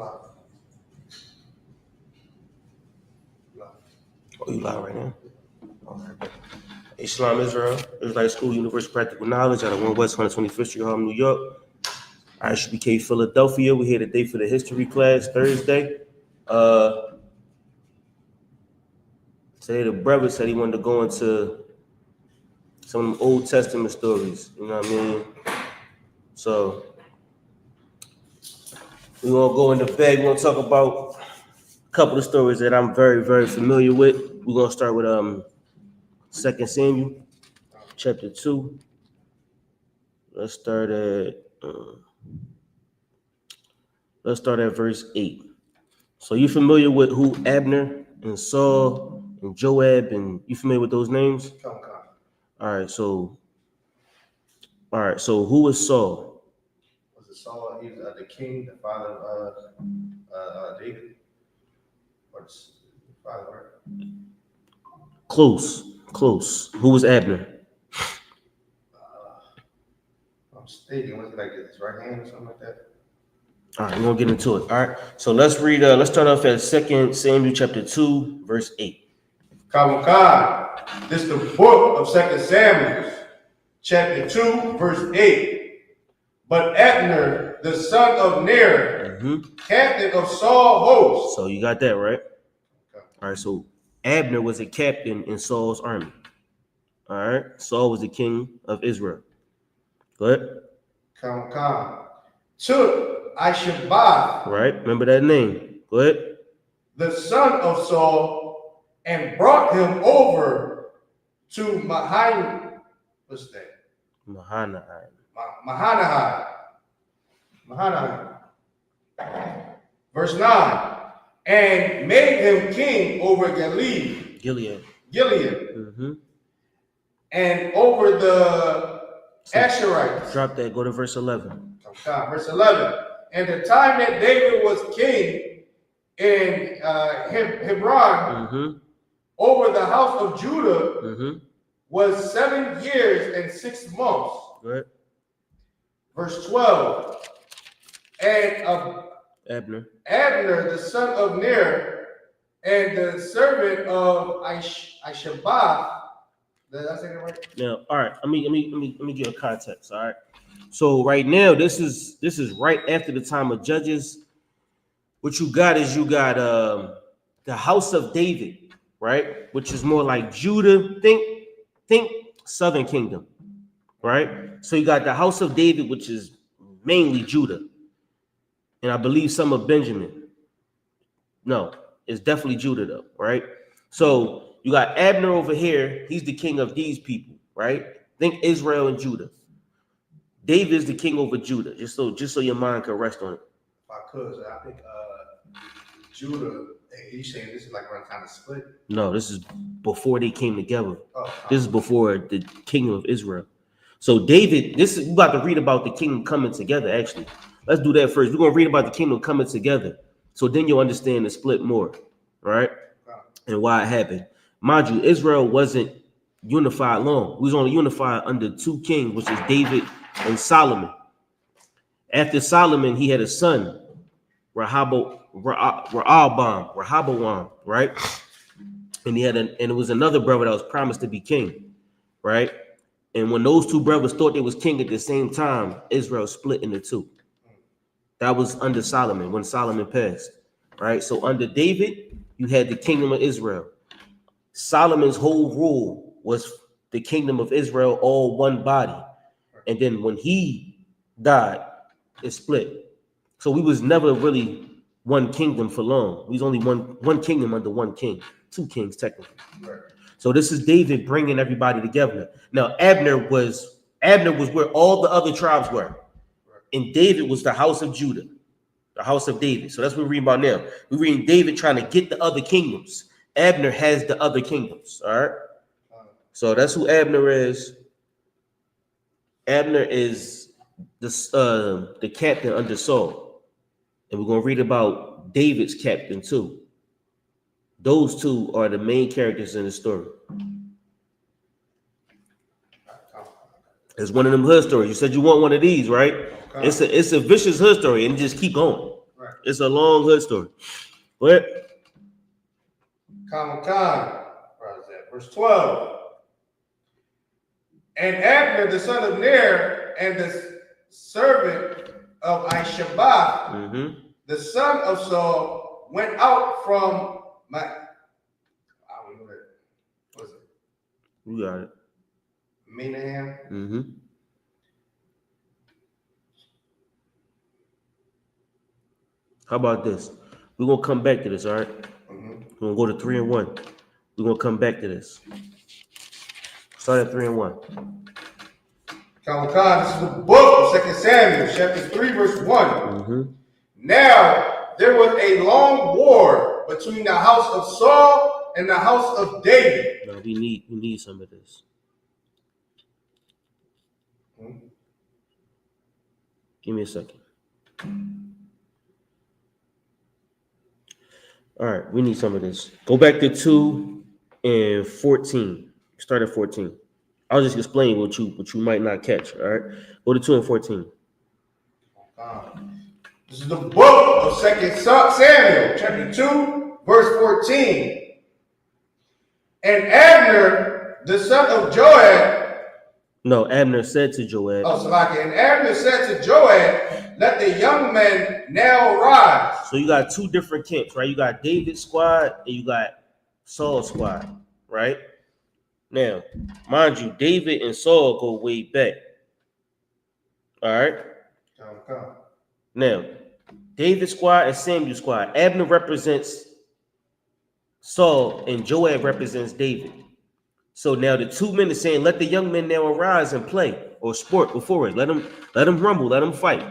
Oh, you live right now? Okay. Shalom, Israel. Israelite School, University of Practical Knowledge out of 1 West 125th Street, Harlem, New York. I.S.U.P.K, Philadelphia. We're here today for the history class, Thursday. Today the brother said he wanted to go into some Old Testament stories. You know what I mean? So we're going to go in the bag. We're going to talk about a couple of stories that I'm very, very familiar with. We're going to start with 2 Samuel, chapter 2. Let's start at verse 8. So you familiar with who Abner and Saul and Joab, and you familiar with those names? All right, so who was Saul? Was it Saul? He was the king, the father of David, or the father? Close. Who was Abner? I'm mistaken. Was it like his right hand or something like that? All right, we're gonna get into it. All right, so let's read. Let's start off at 2 Samuel chapter 2, verse 8. This is the book of 2 Samuel, chapter 2, verse 8. But Abner, the son of Ner, captain of Saul's host. So you got that right. Okay. All right, so Abner was a captain in Saul's army. All right, Saul was the king of Israel. Go ahead. Took I.S.U.P.K. Right, remember that name. Go ahead. The son of Saul, and brought him over to YAHUSHUA. What's that? YAHUSHUA. Verse 9. And made him king over Gilead. And over the Asherites. Drop that. Go to verse 11. Verse 11. And the time that David was king in Hebron, over the house of Judah, was 7 years and 6 months. Right. Verse 12. And Abner, the son of Ner, and the servant of I.S.U.P.K. Did I say that right? Now, all right. Let me give a context. All right. So right now, this is right after the time of Judges. What you got is the house of David, right? Which is more like Judah. Think Southern Kingdom, right? So you got the house of David, which is mainly Judah, and I believe some of Benjamin. No, it's definitely Judah though, right? So you got Abner over here. He's the king of these people, right? Think Israel and Judah. David is the king over Judah. Just so your mind can rest on it. If I could, I think Judah. You saying this is like around the time of split? No, this is before they came together. This is before the kingdom of Israel. So David, we're about to read about the kingdom coming together. Actually, let's do that first. We're gonna read about the kingdom coming together. So then you'll understand the split more, right? And why it happened. Mind you, Israel wasn't unified long. We was only unified under 2 kings, which is David and Solomon. After Solomon, he had a son, Rehoboam, right? And it was another brother that was promised to be king, right? And when those 2 brothers thought they was king at the same time, Israel split into 2. That was under Solomon, when Solomon passed, right? So under David, you had the kingdom of Israel. Solomon's whole rule was the kingdom of Israel, all one body. And then when he died, it split. So we was never really one kingdom for long. We was only one kingdom under 1 king, 2 kings technically. Right. So this is David bringing everybody together. Now Abner was where all the other tribes were, and David was the house of Judah, the house of David. So that's what we're reading about now. We're reading David trying to get the other kingdoms. Abner has the other kingdoms. All right. So that's who Abner is. Abner is the captain under Saul, and we're going to read about David's captain too. Those 2 are the main characters in the story. It's one of them hood stories. You said you want one of these, right? It's a vicious hood story, and just keep going. Right. Right. It's a long hood story. What? Where is that? Verse 12. And Abner, the son of Ner, and the servant of I.S.U.P.K, the son of Saul, went out from my. I don't know what was it? You got it. Menahem. How about this? We're gonna come back to this, all right? We're gonna go to 3 and 1. We're gonna come back to this. Start at 3 and 1. This is the book of 2 Samuel, chapter 3, verse 1. Now there was a long war between the house of Saul and the house of David. No, we need some of this. Give me a second. All right, we need some of this. Go back to 2 and 14. Start at 14. I'll just explain what you might not catch. All right, go to 2 and 14. This is the book of 2 Samuel, chapter 2, verse 14. And Abner, the son of Joab. No, Abner said to Joab. And Abner said to Joab, let the young men now rise. So you got 2 different camps, right? You got David's squad and you got Saul's squad, right? Now, mind you, David and Saul go way back. All right? Now, David's squad and Samuel's squad. Abner represents Saul and Joab represents David. So now the 2 men are saying, let the young men now arise and play or sport before it. Let them rumble, let them fight.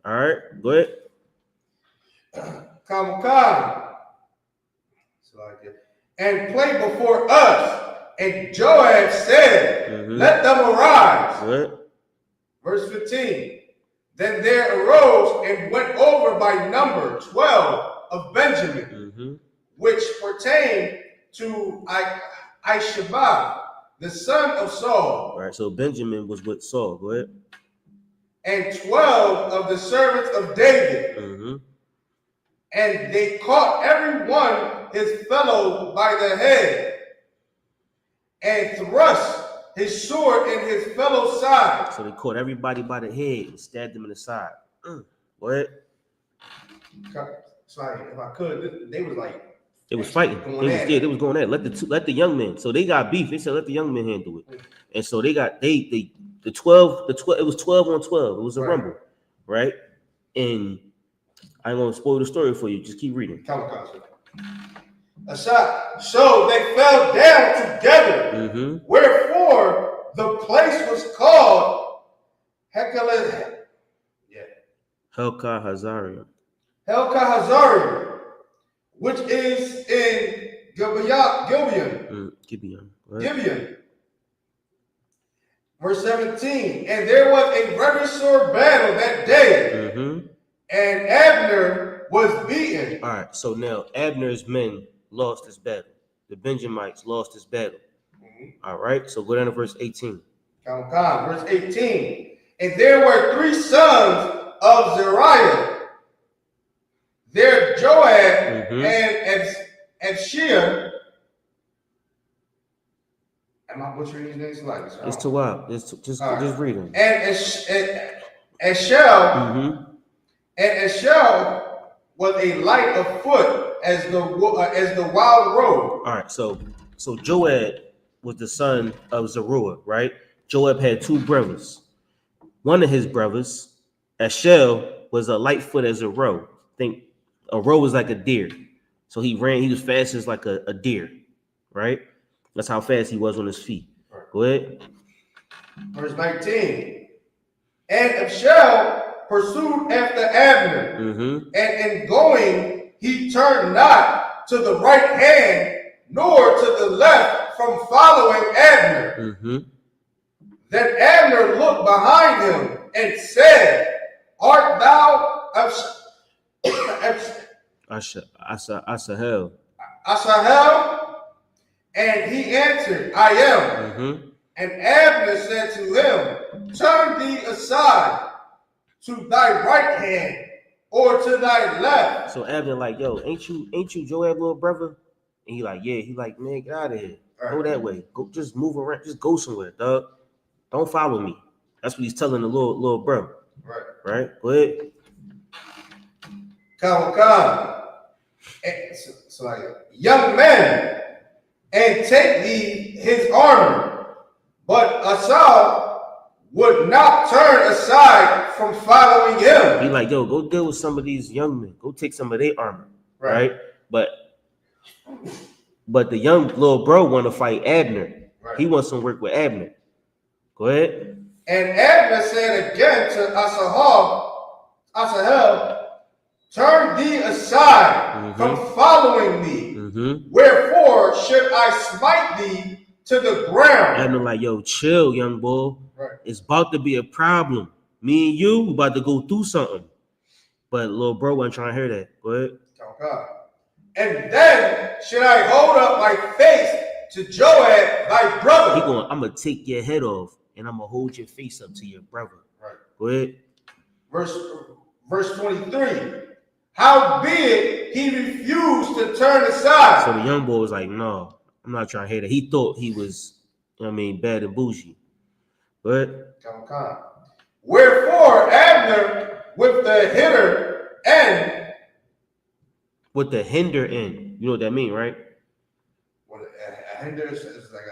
All right, go ahead. And play before us. And Joab said, let them arise. What? Verse 15. Then there arose and went over by number 12 of Benjamin, which pertained to I.S.U.P.K, the son of Saul. All right, so Benjamin was with Saul. Go ahead. And 12 of the servants of David. And they caught every one his fellow by the head, and thrust his sword in his fellow's side. So they caught everybody by the head and stabbed them in the side. What? Sorry, if I could, they was like. They was fighting. They was going at it. Let the young men. So they got beef. They said let the young men handle it. And so they got the 12. It was 12 on 12. It was a rumble, right? And I'm gonna spoil the story for you. Just keep reading. So they fell down together. Wherefore the place was called Hazarium, which is in Gibeon. Gibeon. Verse 17. And there was a very sore battle that day, and Abner was beaten. All right, so now Abner's men lost this battle. The Benjamites lost this battle. All right, so go down to verse 18. Verse 18. And there were 3 sons of Zeruiah. There Joab and Abishai. Am I butchering these names? It's too wild. Just read them. And Ashel. And Ashel was a light of foot as the wild roe. All right, so Joab was the son of Zeruiah, right? Joab had 2 brothers. One of his brothers, Ashel, was a light foot as a roe. Think a roe was like a deer. So he was fast as like a deer, right? That's how fast he was on his feet. Right. Go ahead. Verse 19. And Abishai pursued after Abner, and in going he turned not to the right hand nor to the left from following Abner. Then Abner looked behind him and said, art thou Asahel? And he answered, I am. And Abner said to him, turn thee aside to thy right hand or to thy left. So Abner like, yo, ain't you Joab little brother? And he like, yeah. He like, man, get out of here. Go that way. Go, just move around. Just go somewhere, dog. Don't follow me. That's what he's telling the little bro. Right. Right. Go ahead. Come. So like, young men, and take thee his armor. But Esau would not turn aside from following him. He like, yo, go deal with some of these young men. Go take some of their armor. Right. But the young little bro want to fight Abner. Right. He wants some work with Abner. Go ahead. And Abner said again to Asahel, turn thee aside from following me. Wherefore should I smite thee to the ground? Abner like, yo, chill, young boy. Right. It's about to be a problem. Me and you about to go through something. But little bro wasn't trying to hear that. Go ahead. Okay. And then should I hold up my face to Joab, thy brother? He going, I'm going to take your head off and I'm going to hold your face up to your brother. Right. Go ahead. Verse 23. Howbeit he refused to turn aside. So the young boy was like, no, I'm not trying to hear that. He thought he was, bad and bougie. But wherefore Abner with the hinder end. With the hinder end. You know what that means, right? What a hinder is like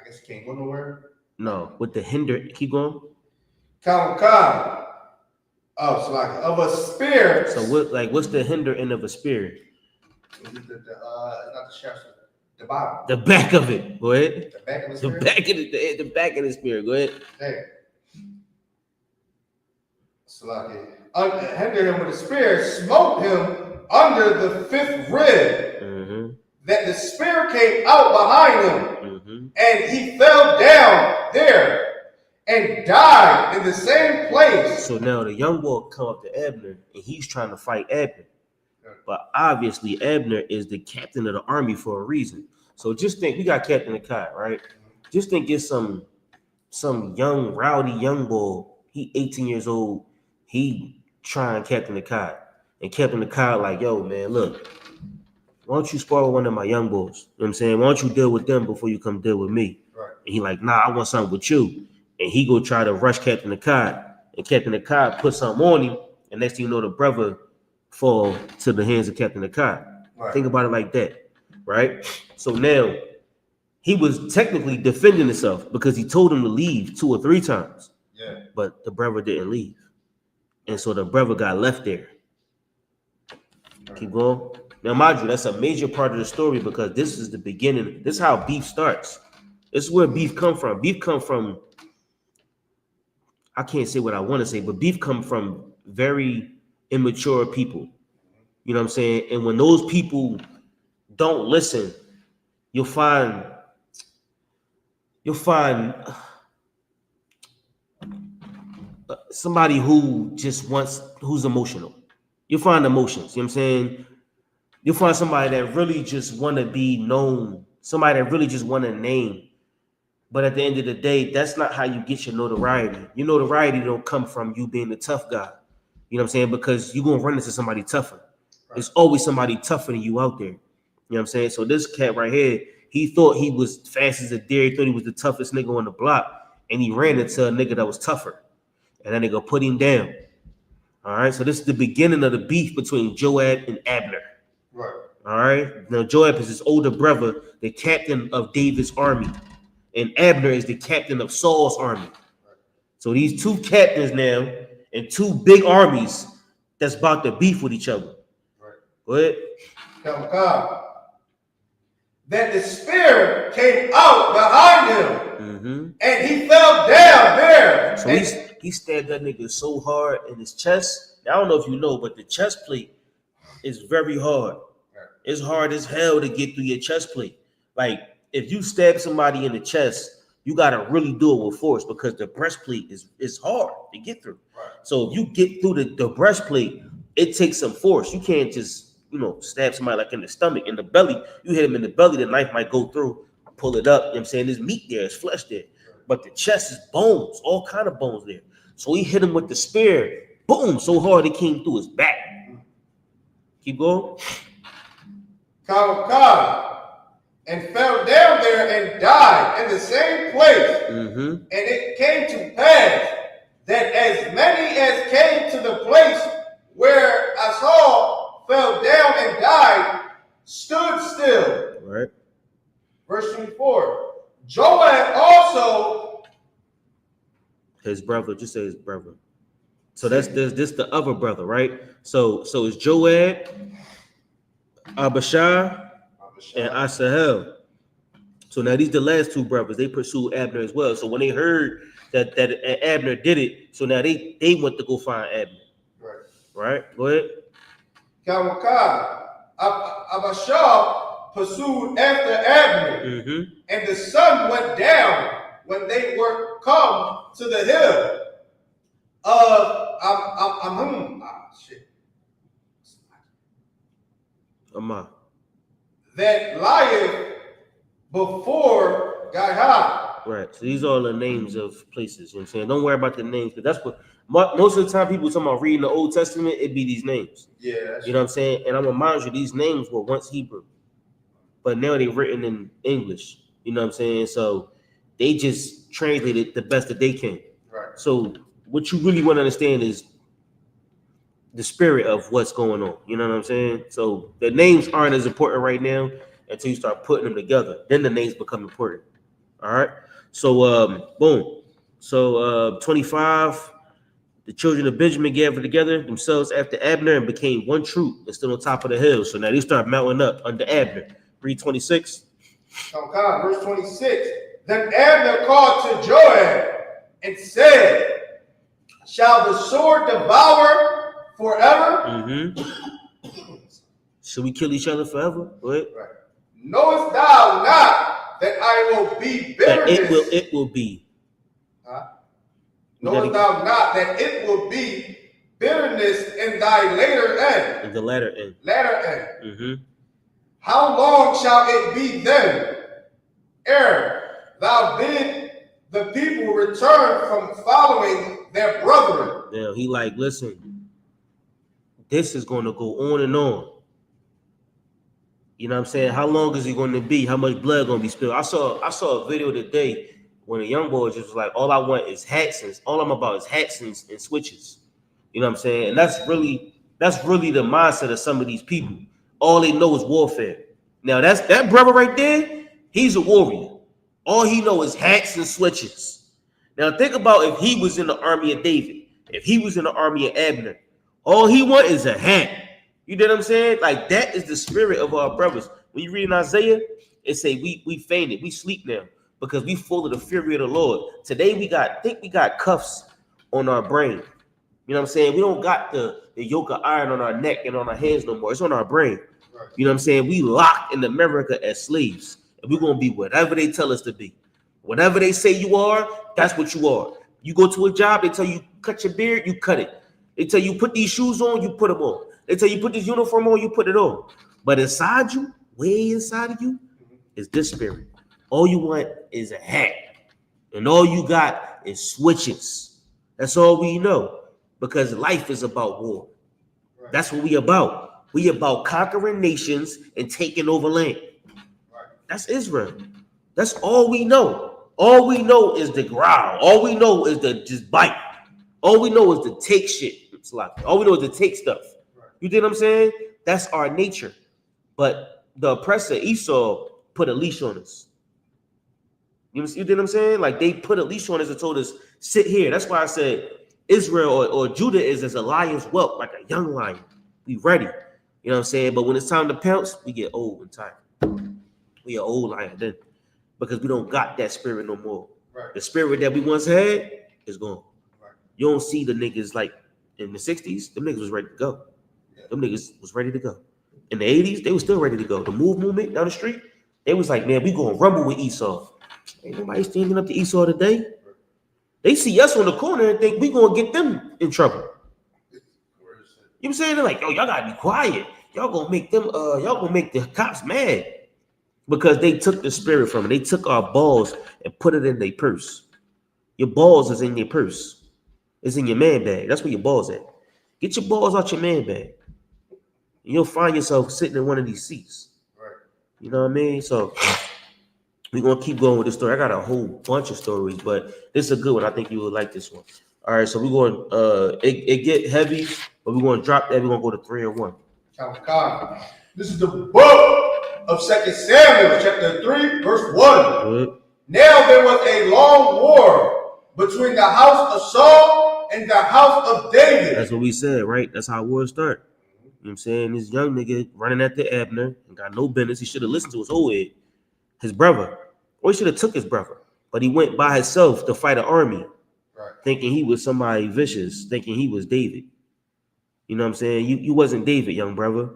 I guess it can't go nowhere. No, with the hinder, keep going. Come. Oh, so like of a spear. So what's the hinder end of a spear? Not the shaft, the bottom. The back of it. Go ahead. The back of the spear. The back of the spear. Go ahead. There. So like hinder him with a spear, smote him under the fifth rib. That the spear came out behind him, and he fell down there and died in the same place. So now the young boy come up to Abner, and he's trying to fight Abner. But obviously, Abner is the captain of the army for a reason. So just think, we got Captain Akai, right? Just think it's some young, rowdy young boy. He 18 years old. He trying Captain Akai. And Captain Akai like, yo, man, look, why don't you spar with one of my young boys? You know what I'm saying? Why don't you deal with them before you come deal with me? Right. And he like, nah, I want something with you. And he go try to rush Captain Akai. And Captain Akai put something on him. And next thing you know, the brother fall to the hands of Captain Akai. Right. Think about it like that, right? So now, he was technically defending himself because he told him to leave 2 or 3 times. Yeah. But the brother didn't leave. And so the brother got left there. Keep going. Now, mind you, that's a major part of the story because this is the beginning. This is how beef starts. This is where beef come from. Beef come from, I can't say what I want to say, but beef come from very immature people. You know what I'm saying? And when those people don't listen, you'll find somebody who just who's emotional. You'll find emotions, you know what I'm saying? You'll find somebody that really just want to be known, somebody that really just want a name. But at the end of the day, that's not how you get your notoriety. Your notoriety don't come from you being the tough guy. You know what I'm saying? Because you're going to run into somebody tougher. Right. There's always somebody tougher than you out there. You know what I'm saying? So this cat right here, he thought he was fast as a deer. He thought he was the toughest nigga on the block. And he ran into a nigga that was tougher. And that nigga put him down. All right? So this is the beginning of the beef between Joab and Abner. Right. All right? Now, Joab is his older brother, the captain of David's army. And Abner is the captain of Saul's army. Right. So these 2 captains now and 2 big armies that's about to beef with each other. Right. Go ahead. Come. That the spear came out behind him, and he fell down there. So he stabbed that nigga so hard in his chest. Now, I don't know if you know, but the chest plate is very hard. Right. It's hard as hell to get through your chest plate. Like, if you stab somebody in the chest, you got to really do it with force because the breastplate is hard to get through. Right. So if you get through the breastplate, it takes some force. You can't just, stab somebody like in the stomach, in the belly. You hit him in the belly, the knife might go through, pull it up. You know what I'm saying? There's meat there, there's flesh there. But the chest is bones, all kind of bones there. So he hit him with the spear, boom, so hard it came through his back. Keep going. And fell down there and died in the same place. And it came to pass that as many as came to the place where I fell down and died stood still. Right. Verse 24. Joab also, his brother, just say his brother. So that's this the other brother, right? So it's Joab, Abishai, and Asahel. So now these the last two brothers. They pursued Abner as well. So when they heard that Abner did it, so now they went to go find Abner. Right? Go ahead. Abishai pursued after Abner, and the sun went down when they were come to the hill of that lieth before YAHUAH. Right. So these are all the names of places. You know what I'm saying? Don't worry about the names, because that's what most of the time people talking about reading the Old Testament, it be these names. Yeah. You know what I'm saying? And I'm gonna remind you, these names were once Hebrew, but now they're written in English. You know what I'm saying? So they just translated the best that they can. Right. So what you really want to understand is the spirit of what's going on. You know what I'm saying? So the names aren't as important right now until you start putting them together. Then the names become important. All right. So boom. So 25. The children of Benjamin gathered together themselves after Abner and became one troop and stood on top of the hill. So now they start mounting up under Abner. Read 26. Okay, verse 26. Then Abner called to Joab and said, shall the sword devour forever? Should we kill each other forever? Go ahead. Right. Knowest thou not that I will be bitterness? That it will be. Knowest thou not that it will be bitterness in thy later end? In the latter end. Latter end. How long shall it be then, ere thou bid the people return from following their brethren? Now he like, listen, this is going to go on and on. You know what I'm saying? How long is it going to be? How much blood going to be spilled? I saw a video today when a young boy just was like, all I want is hats, and all I'm about is hats and switches. You know what I'm saying? And that's really the mindset of some of these people. All they know is warfare. Now that brother right there, he's a warrior. All he knows is hats and switches. Now think about if he was in the army of David, if he was in the army of Abner, all he want is a hat. You know what I'm saying? Like that is the spirit of our brothers. When you read in Isaiah, it say we fainted, we sleep now because we full of the fury of the Lord. Today we got cuffs on our brain. You know what I'm saying? We don't got the yoke of iron on our neck and on our hands no more. It's on our brain. Right. You know what I'm saying? We locked in America as slaves. And we're going to be whatever they tell us to be. Whatever they say you are, that's what you are. You go to a job, they tell you cut your beard, you cut it. They tell you put these shoes on, you put them on. They tell you put this uniform on, you put it on. But inside you, way inside of you, is this spirit. All you want is a hat. And all you got is switches. That's all we know. Because life is about war. Right. That's what we about. We about conquering nations and taking over land. Right. That's Israel. That's all we know. All we know is the growl. All we know is the just bite. All we know is to take shit. It's like all we know is to take stuff. Right. You know what I'm saying? That's our nature. But the oppressor Esau put a leash on us. You know what I'm saying? Like they put a leash on us and told us, sit here. That's why I said Israel or Judah is as a lion's whelp, like a young lion. We ready. You know what I'm saying? But when it's time to pounce, we get old and tired. We are old lion then. Because we don't got that spirit no more. Right. The spirit that we once had is gone. Right. You don't see the niggas like in the 60s, them niggas was ready to go. Yeah. Them niggas was ready to go. In the 80s, they was still ready to go. The movement down the street, they was like, man, we gonna rumble with Esau. Ain't nobody standing up to Esau today. They see us on the corner and think we gonna get them in trouble. You know what I'm saying? They're like, yo, y'all gotta be quiet. Y'all gonna make them y'all gonna make the cops mad. Because they took the spirit from it. They took our balls and put it in their purse. Your balls is in your purse. It's in your man bag. That's where your balls at. Get your balls out your man bag. And you'll find yourself sitting in one of these seats. Right. You know what I mean? So we're gonna keep going with this story. I got a whole bunch of stories, but this is a good one. I think you would like this one. All right, so we're going it get heavy, but we're gonna drop that. We're gonna go to 3 or 1. This is the book of 2 Samuel, chapter 3, verse 1. Good. Now there was a long war between the house of Saul and the house of David. That's what we said, right? That's how wars start. You know what I'm saying? This young nigga running after Abner and got no business. He should have listened to his old head, his brother. Or he should have took his brother. But he went by himself to fight an army, Right. thinking he was somebody vicious, thinking he was David. You know what I'm saying? You wasn't David, young brother.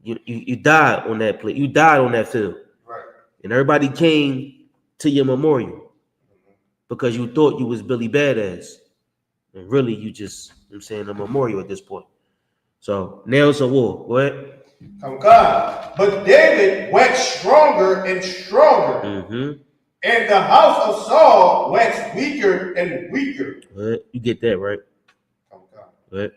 You died on that play. You died on that field. Right. And everybody came to your memorial because you thought you was Billy Badass. And really you just, you know what I'm saying, a memorial at this point. So now it's a war. Go ahead. But David went stronger and stronger. And the house of Saul waxed weaker and weaker. Go ahead. You get that, right? Go ahead.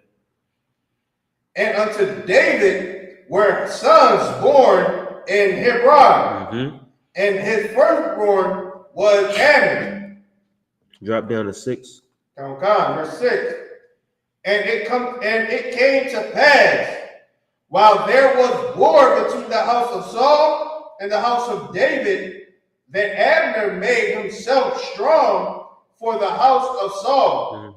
And unto David were sons born in Hebron. And his firstborn was Amnon. Drop down to 6. Verse 6. And it came to pass, while there was war between the house of Saul and the house of David, that Abner made himself strong for the house of Saul.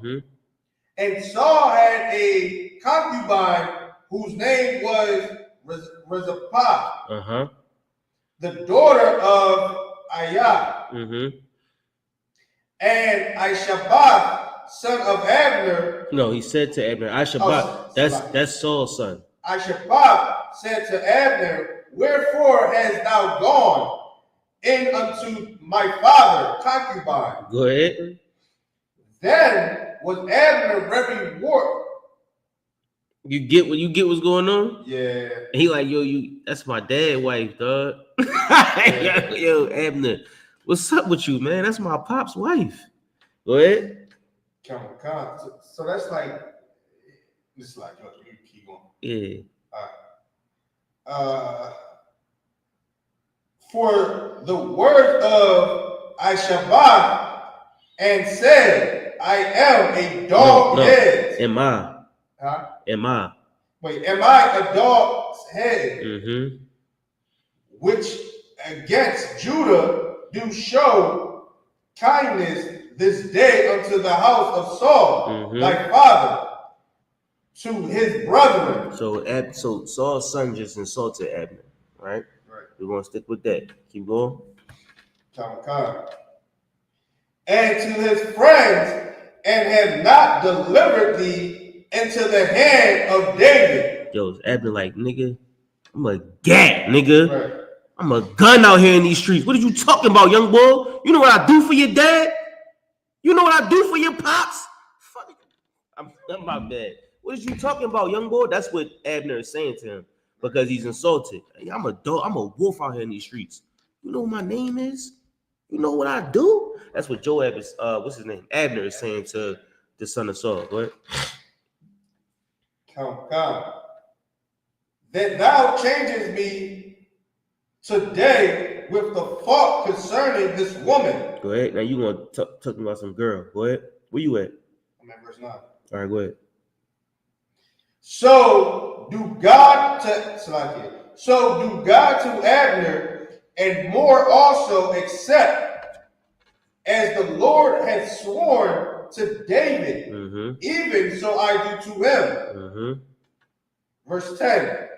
And Saul had a concubine whose name was Rizpah, the daughter of Aiah. And I.S.U.P.K, son of Abner. No, he said to Abner, I.S.U.P.K. That's Saul's son. I.S.U.P.K said to Abner, wherefore hast thou gone in unto my father concubine? Go ahead. Then was Abner very war. You get what's going on? Yeah. And he like, yo, that's my dad wife, dog. Yo, Abner, what's up with you, man? That's my pop's wife. Go ahead. So that's like, it's like, you keep going. Yeah. For the word of I.S.U.P.K and said, I am a dog head. Am I? Huh? Am I? Wait, am I a dog's head? Which against Judah do show kindness this day unto the house of Saul, thy father, to his brethren. So Saul's son just insulted Abner, right? Right. We're gonna stick with that. Keep going. And to his friends, and have not delivered thee into the hand of David. Yo, Abner like, nigga, I'm a gat, nigga. Right. I'm a gun out here in these streets. What are you talking about, young boy? You know what I do for your dad? You know what I do for your pops? Fuck. I'm my bad. What is you talking about, young boy? That's what Abner is saying to him because he's insulted. Hey, I'm a dog. I'm a wolf out here in these streets. You know what my name is? You know what I do? That's what Joab is, what's his name? Abner is saying to the son of Saul. Go ahead. That thou changest me today with the fault concerning this woman. Go ahead. Now you want to talk about some girl. Go ahead. Where you at? I'm at verse 9. All right, go ahead. So do God to Abner, and more also, except as the Lord has sworn to David, even so I do to him. Verse 10.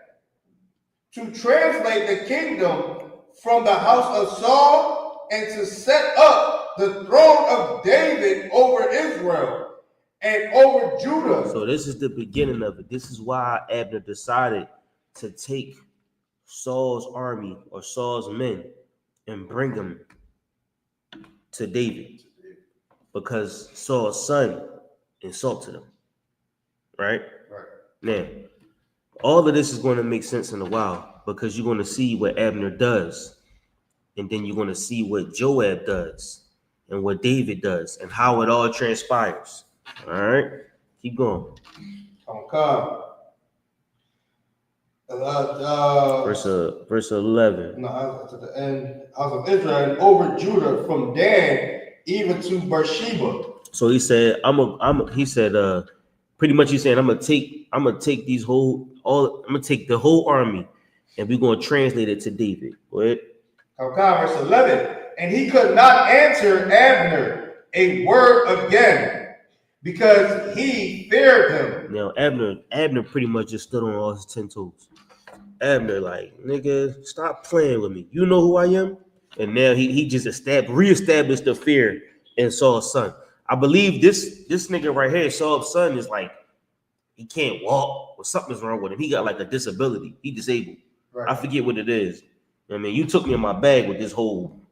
To translate the kingdom from the house of Saul and to set up the throne of David over Israel and over Judah. So this is the beginning of it. This is why Abner decided to take Saul's army or Saul's men and bring them to David because Saul's son insulted him. Right? Now, all of this is going to make sense in a while because you're going to see what Abner does. And then you're going to see what Joab does and what David does and how it all transpires. All right. Keep going. Come. Verse 11. No, I was to the end. House of Israel and over Judah from Dan even to Beersheba. So he said, he said, pretty much he's saying, I'm gonna take the whole army and we're gonna translate it to David. Go ahead. Verse 11. And he could not answer Abner a word again because he feared him. Now Abner pretty much just stood on all his 10 toes. Abner, like, nigga, stop playing with me. You know who I am? And now he just reestablished the fear in Saul's son. I believe this nigga right here, Saul's son, is like, he can't walk or something's wrong with him. He got like a disability. He disabled. Right. I forget what it is. I mean, you took me in my bag with all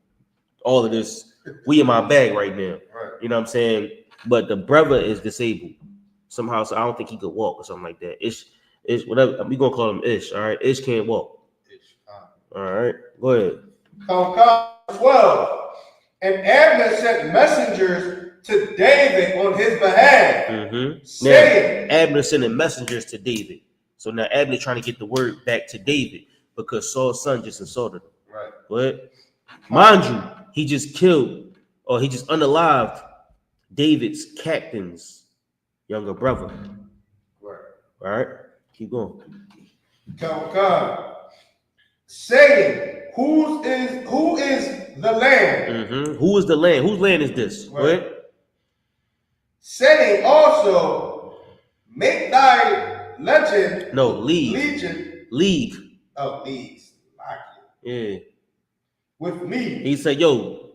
of this. We in my bag right now. Right. You know what I'm saying? But the brother is disabled somehow, so I don't think he could walk or something like that. Ish, whatever. We gonna call him Ish. All right, Ish can't walk. All right, go ahead. 12. And Abner sent messengers to David on his behalf, saying, now, Abner sending messengers to David. So now Abner trying to get the word back to David because Saul's son just insulted him. Right. But mind you, he just killed or he just unalived David's captain's younger brother. Right. All right, keep going. Saying, who is the land? Who is the land? Whose land is this? Right. Saying also, make thy legend. No, league. League. Oh, leagues. Yeah. With me. He said, yo,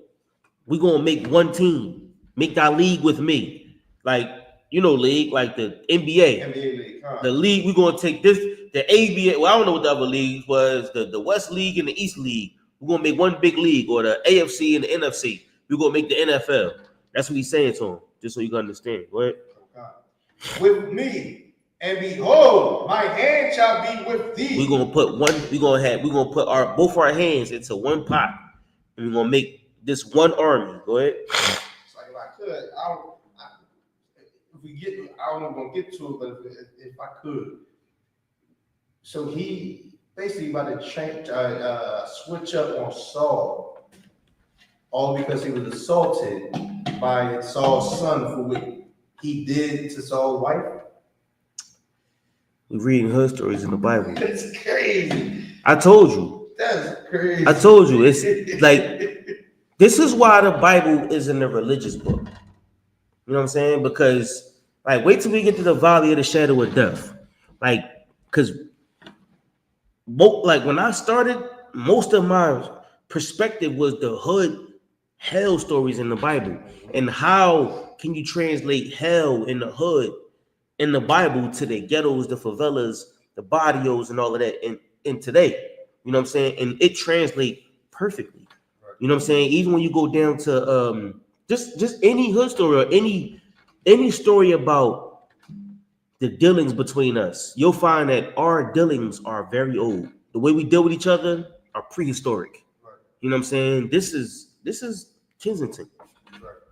we gonna make one team. Make thy league with me. Like, you know, league, like the NBA. NBA league. The league, we're gonna take this, the ABA. Well, I don't know what the other leagues was, the West League and the East League. We're gonna make one big league, or the AFC and the NFC. We're gonna make the NFL. That's what he's saying to him, just so you can understand. Go ahead. With me, and behold, my hand shall be with thee. We're gonna put both our hands into one pot, and we're gonna make this one army. Go ahead. So if I could, I don't know if we're gonna get to it, but if I could. So he basically about to change, switch up on Saul, all because he was assaulted by Saul's son for what he did to Saul's wife. We're reading her stories in the Bible. That's crazy. I told you. That's crazy. I told you. It's like, this is why the Bible isn't a religious book. You know what I'm saying? Because, like, wait till we get to the valley of the shadow of death. Like, because, like, when I started, most of my perspective was the hood hell stories in the Bible. And how can you translate hell in the hood in the Bible to the ghettos, the favelas, the barrios, and all of that in today? You know what I'm saying? And it translates perfectly. You know what I'm saying? Even when you go down to just any hood story or any story about the dealings between us, you'll find that our dealings are very old. The way we deal with each other are prehistoric. You know what I'm saying? This is Kensington.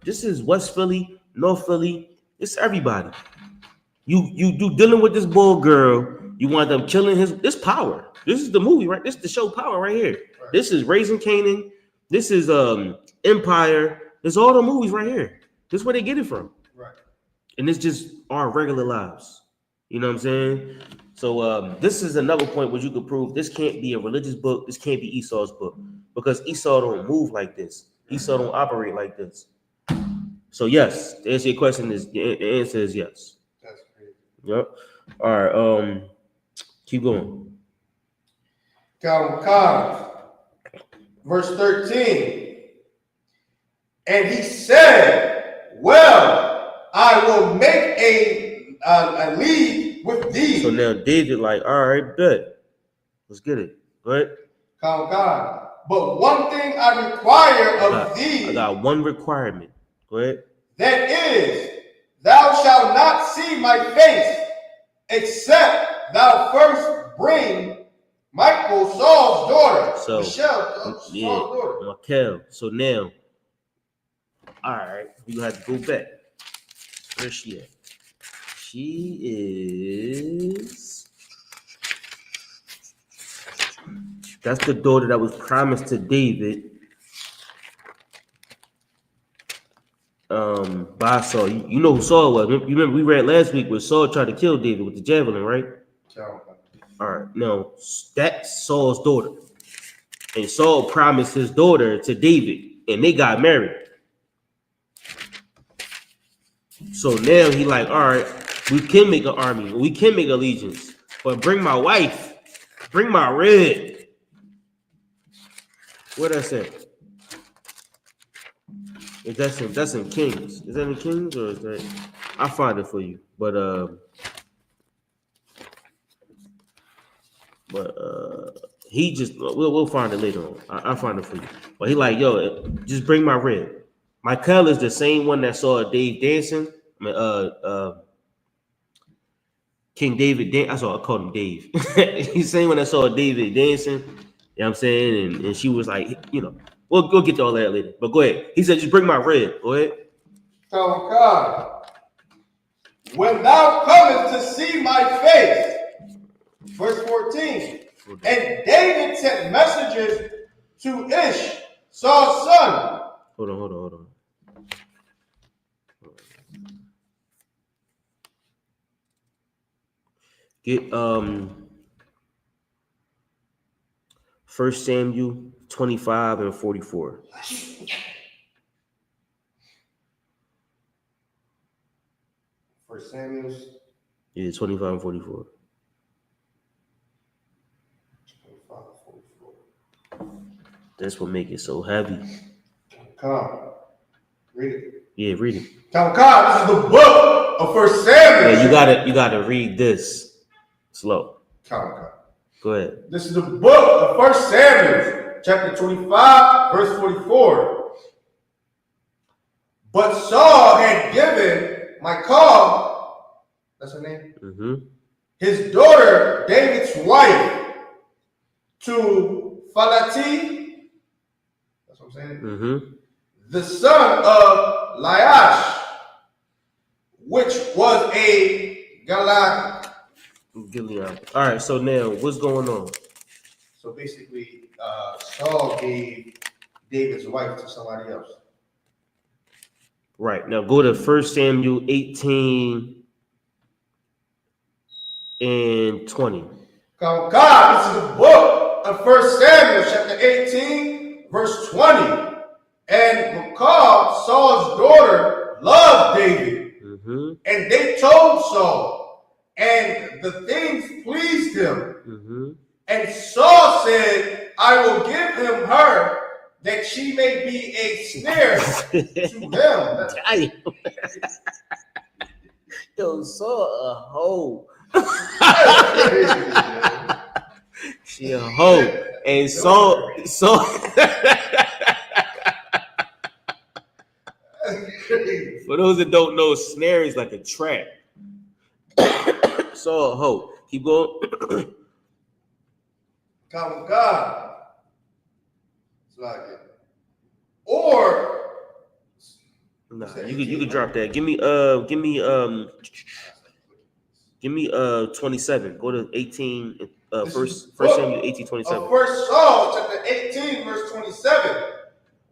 This is West Philly, North Philly. It's everybody. You do dealing with this bull girl. You wind up killing this Power. This is the movie, right? This is the show Power right here. Right. This is Raising Canaan. This is Empire. There's all the movies right here. This is where they get it from. Right. And it's just our regular lives. You know what I'm saying? So this is another point where you could prove this can't be a religious book. This can't be Esau's book, because Esau don't move like this. Esau don't operate like this. So yes, to answer your question, the answer is yes. That's crazy. Yep. All right. Keep going. Verse 13. And he said, well, I will make a league with thee. So now David like, all right, bet. Let's get it. Go ahead. But one thing I require of thee. I got one requirement. Go ahead. That is, thou shalt not see my face, except thou first bring Michal, Saul's daughter. So, Michelle, Saul's daughter. Michal. So now, all right, we have to go back. Where's she at? She is. That's the daughter that was promised to David. By Saul. You know who Saul was. You remember we read last week where Saul tried to kill David with the javelin, right? All right. No, that's Saul's daughter. And Saul promised his daughter to David, and they got married. So now he like, all right, we can make an army, we can make allegiance, but bring my wife, bring my red. What I say? If that's in Kings. Is that in Kings or is that? I'll find it for you. But he just we'll find it later on. I'll find it for you. But he like, yo, just bring my red. Michael is the same one that saw Dave dancing. I mean, King David dance. I called him Dave. He's the same one that saw David dancing. You know what I'm saying? And she was like, you know, we'll get to all that later. But go ahead. He said, just bring my red. Go ahead. Oh God. When thou comest to see my face, verse 14. And David sent messengers to Ish, Saul's son. Hold on. Get 1 Samuel 25 and 44. First Samuel. Yeah, 25 and 44. 25, 44. That's what make it so heavy. Come, read it. Yeah, read it. Come, this is the book of First Samuel. Yeah, you gotta read this slow. Come. Go ahead. This is the book of First Samuel, chapter 25, verse 44. But Saul had given Michal, that's her name, his daughter, David's wife, to Falati, that's what I'm saying, the son of Laish, which was a Gilead. All right, so now what's going on? So basically, Saul gave David's wife to somebody else. Right, now go to 1 Samuel 18 and 20. God, this is the book of 1 Samuel, chapter 18, verse 20. And Michal, Saul's daughter, loved David. And they told Saul, and the things pleased him. And Saul said, I will give him her, that she may be a snare to him. Yo, Saul a hoe. She a hoe. And Saul for those that don't know, snare is like a trap. Saul a hoe. Keep going. Come, God. It's like it. Or nah, you could drop that. Give me 27. Go to 18. First Samuel 18:27. First Saul chapter 18 verse 27.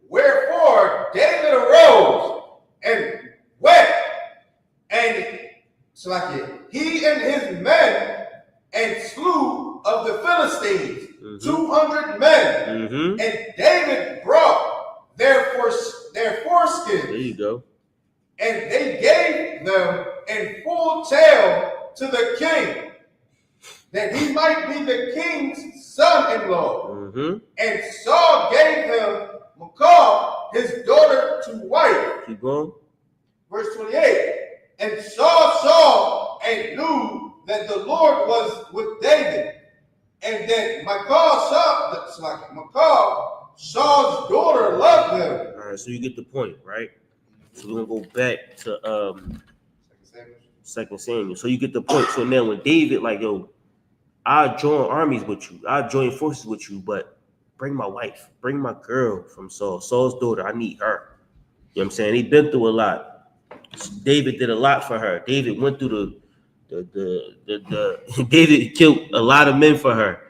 Wherefore David arose and wept, and he and his men, and slew of the Philistines 200 men. And David brought their foreskins. There you go. And they gave them in full tale to the king, that he might be the king's son-in-law. And Saul gave him Michal, his daughter, to wife. Keep going. Verse 28. And Saul saw and knew that the Lord was with David, and that Michal, Saul's daughter, loved him. All right, so you get the point, right? So we're gonna go back to 2 Samuel. So you get the point. So now when David, like, yo, I'll join armies with you, I'll join forces with you, but bring my wife, bring my girl from Saul's daughter. I need her. You know what I'm saying? He been through a lot. David did a lot for her. David went through the David killed a lot of men for her.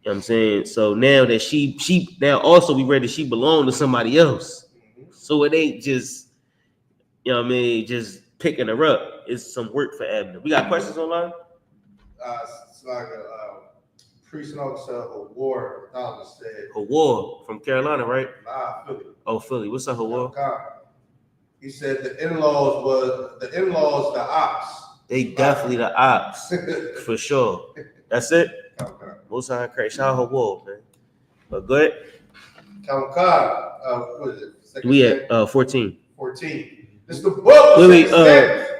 You know what I'm saying? So now that she now also we read that she belonged to somebody else. So it ain't just, you know what I mean, just picking her up. It's some work for Abner. We got questions online? It's like a priest and officer of war. Said YAHUAH from Carolina, right? Nah, Philly. Oh, Philly. What's up, YAHUAH? He said the in-laws, the ops. They definitely the ops for sure. That's it. Most time crazy. Shout out YAHUAH, man. But go ahead. What is it? We at 14. 14. This is the book.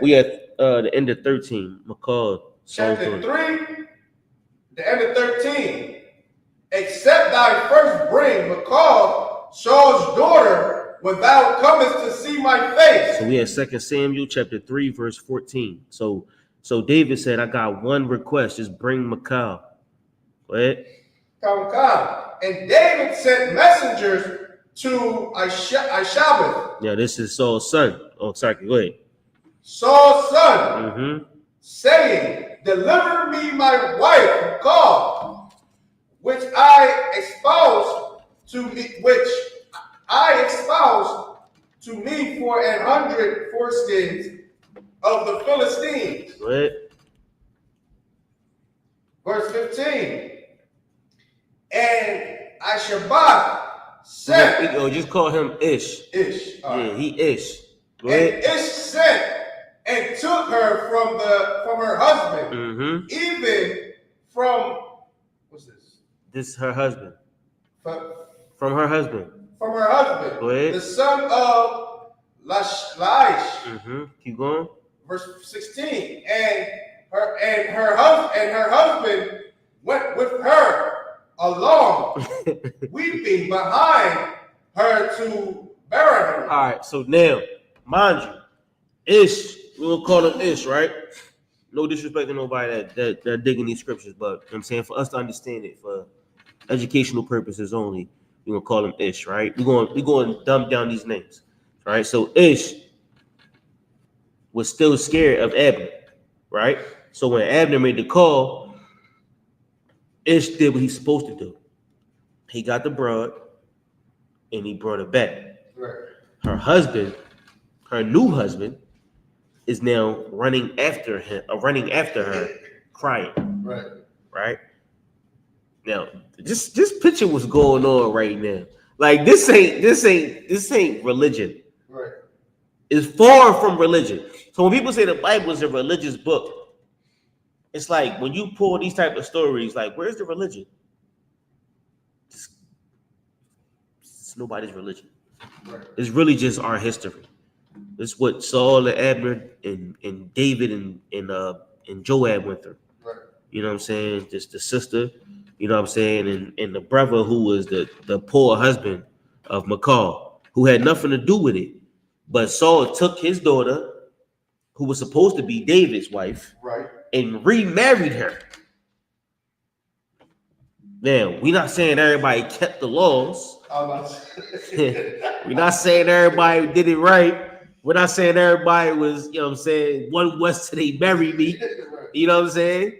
We at the end of 13. McCall. Chapter 3, the end of 13. Except thy first bring McCall, Saul's daughter, when thou comest to see my face. So we had 2 Samuel chapter 3, verse 14. So David said, I got one request. Just bring Michal. Go ahead. And David sent messengers to I.S.U.P.K. Yeah, this is Saul's son. Oh, sorry. Go ahead. Saul's son, saying, deliver me my wife, Michal, which I espoused to me for 100 foreskins of the Philistines. Go ahead. Verse 15. And I.S.U.P.K sent. Yo, just call him Ish. Ish. Yeah, he Ish. Go and ahead. Ish sent and took her from her husband, even from what's this? This her husband. From her husband. From her husband. Go ahead. The son of Laish. Keep going. Verse 16. And her husband went with her along, weeping behind her to bury her. All right, so now, mind you, Ish, we'll call him Ish, right? No disrespect to nobody that digging these scriptures, but you know what I'm saying, for us to understand it for educational purposes only, we're gonna call him Ish, right? We're going to dumb down these names, right? So Ish was still scared of Abner, right? So when Abner made the call, Ish did what he's supposed to do. He got the broad and he brought it back. Right. Her husband, her new husband, is now running after her, crying. Right. Right. Now, just picture what's going on right now. Like this ain't religion. Right. It's far from religion. So when people say the Bible is a religious book, it's like when you pull these type of stories, like where's the religion? It's nobody's religion. Right. It's really just our history. It's what Saul and Abner and David and Joab went through. Right. You know what I'm saying? Just the sister, you know what I'm saying, and the brother who was the poor husband of Michal, who had nothing to do with it. But Saul took his daughter, who was supposed to be David's wife, right, and remarried her. Now, we're not saying everybody kept the laws. We're not saying everybody did it right. We're not saying everybody was, you know what I'm saying, one West till they married me. You know what I'm saying?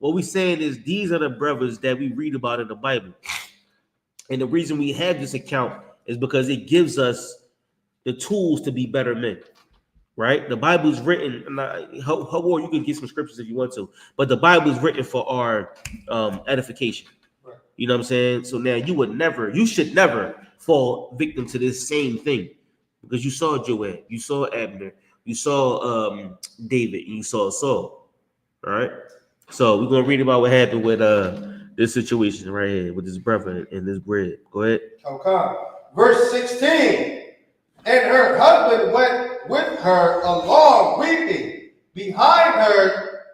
What we're saying is these are the brothers that we read about in the Bible. And the reason we have this account is because it gives us the tools to be better men. Right? The Bible is written, or you can get some scriptures if you want to, but the Bible is written for our edification. Right. You know what I'm saying? So now you should never fall victim to this same thing, because you saw Joab, you saw Abner, you saw David, and you saw Saul. All right. So we're gonna read about what happened with this situation right here with this brother and this bread. Go ahead. Okay. Verse 16. And her husband went with her along, weeping behind her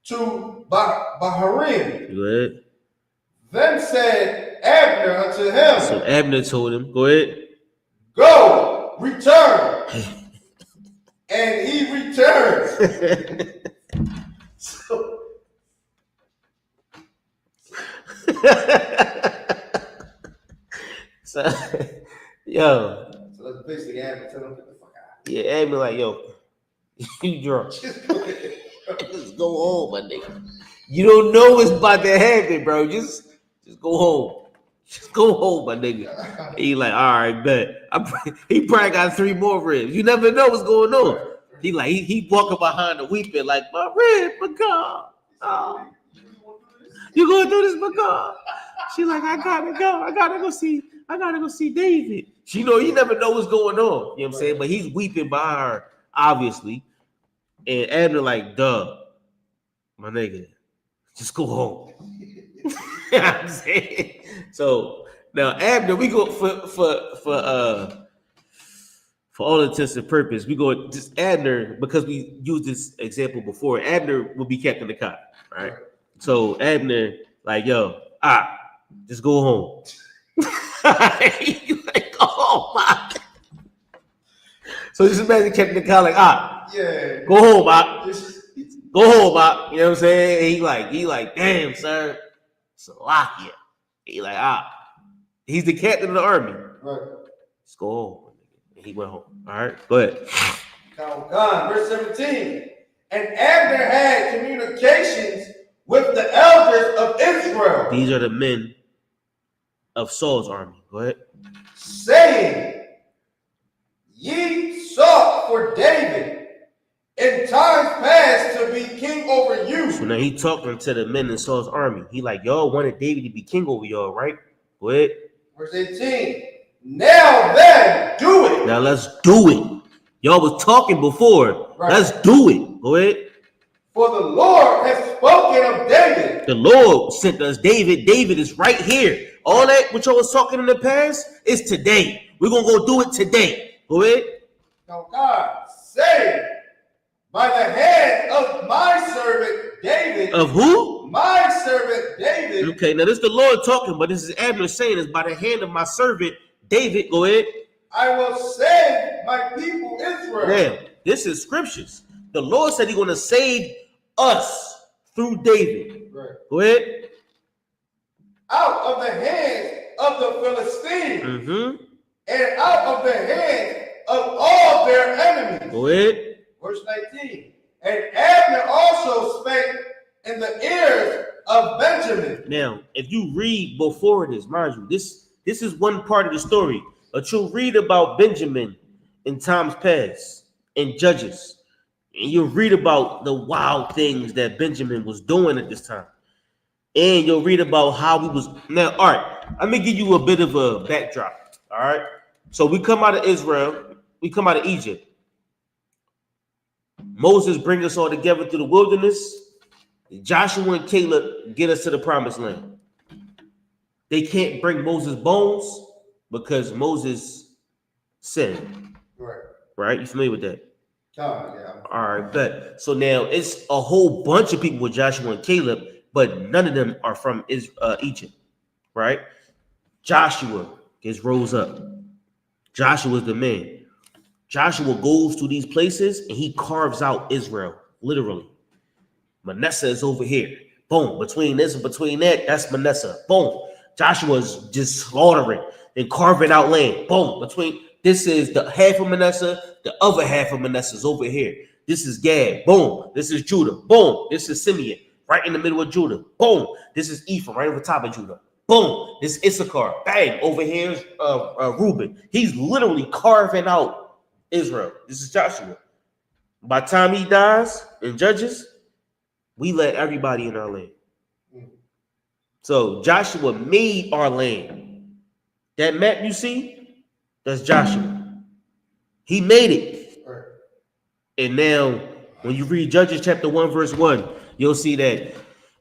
to Baharim. Go ahead. Then said Abner unto him. So Abner told him, go ahead. Go, return. And he returned. Yo. So that's basically Abner telling him, get the fuck out. Yeah, Abner like, yo, you drunk. Just just go home, my nigga. You don't know what's about to happen, bro. Just go home. Just go home, my nigga. He like, all right, bet. He probably got 3 more ribs. You never know what's going on. He like, he walking behind the weeping like, my rib, my God. Oh. You going through this, my God? She like, I gotta go. I gotta go see David. She know you never know what's going on. You know what I'm saying? But he's weeping by her, obviously. And Abner like, duh, my nigga, just go home. You know what I'm saying? So now Abner, we go for all intents and purpose, we go just Abner, because we used this example before. Abner will be kept in the cot, right? So Abner, like, yo, just go home. Like, oh my. So just imagine kept in the cot, like, yeah, go home, go home, you know what I'm saying? He like, damn, sir, Salakia. He like, he's the captain of the army. Right. Let's go home. And he went home. All right, go ahead. Verse 17. And Abner had communications with the elders of Israel. These are the men of Saul's army. Go ahead. Saying, ye sought for David in times past to be king over you. So now he talking to the men in Saul's army. He like, y'all wanted David to be king over y'all, right? Go ahead. Verse 18. Now then, do it. Now let's do it. Y'all was talking before. Right. Let's do it. Go ahead. For the Lord has spoken of David. The Lord sent us David. David is right here. All that which I was talking in the past is today. We're going to go do it today. Go ahead. Now God say, by the hand of my servant David. Of who? My servant David. Okay, now this is the Lord talking, but this is Abner saying is by the hand of my servant David. Go ahead. I will save my people Israel. Now, this is scriptures. The Lord said he's going to save us through David. Right. Go ahead. Out of the hands of the Philistines. Mm-hmm. And out of the hands of all their enemies. Go ahead. Verse 19. And Abner also spake in the ears of Benjamin. Now, if you read before this, mind you, this is one part of the story. But you'll read about Benjamin in times past, in Judges. And you'll read about the wild things that Benjamin was doing at this time. And you'll read about how he was. Now, all right, let me give you a bit of a backdrop. All right. So we come out of Israel. We come out of Egypt. Moses brings us all together through the wilderness. Joshua and Caleb get us to the promised land. They can't bring Moses' bones because Moses sinned. Right? You familiar with that? Yeah. All right, bet. So now it's a whole bunch of people with Joshua and Caleb, but none of them are from Egypt, right? Joshua gets rose up. Joshua's the man. Joshua goes to these places and he carves out Israel, literally. Manasseh is over here. Boom. Between this and between that, that's Manasseh. Boom. Joshua's just slaughtering and carving out land. Boom. Between this is the half of Manasseh, the other half of Manasseh is over here. This is Gad. Boom. This is Judah. Boom. This is Simeon. Right in the middle of Judah. Boom. This is Ephraim. Right over top of Judah. Boom. This is Issachar. Bang. Over here is Reuben. He's literally carving out Israel. This is Joshua. By the time he dies in Judges, we let everybody in our land. So Joshua made our land. That map you see, that's Joshua. He made it. And now, when you read Judges chapter 1, verse 1, you'll see that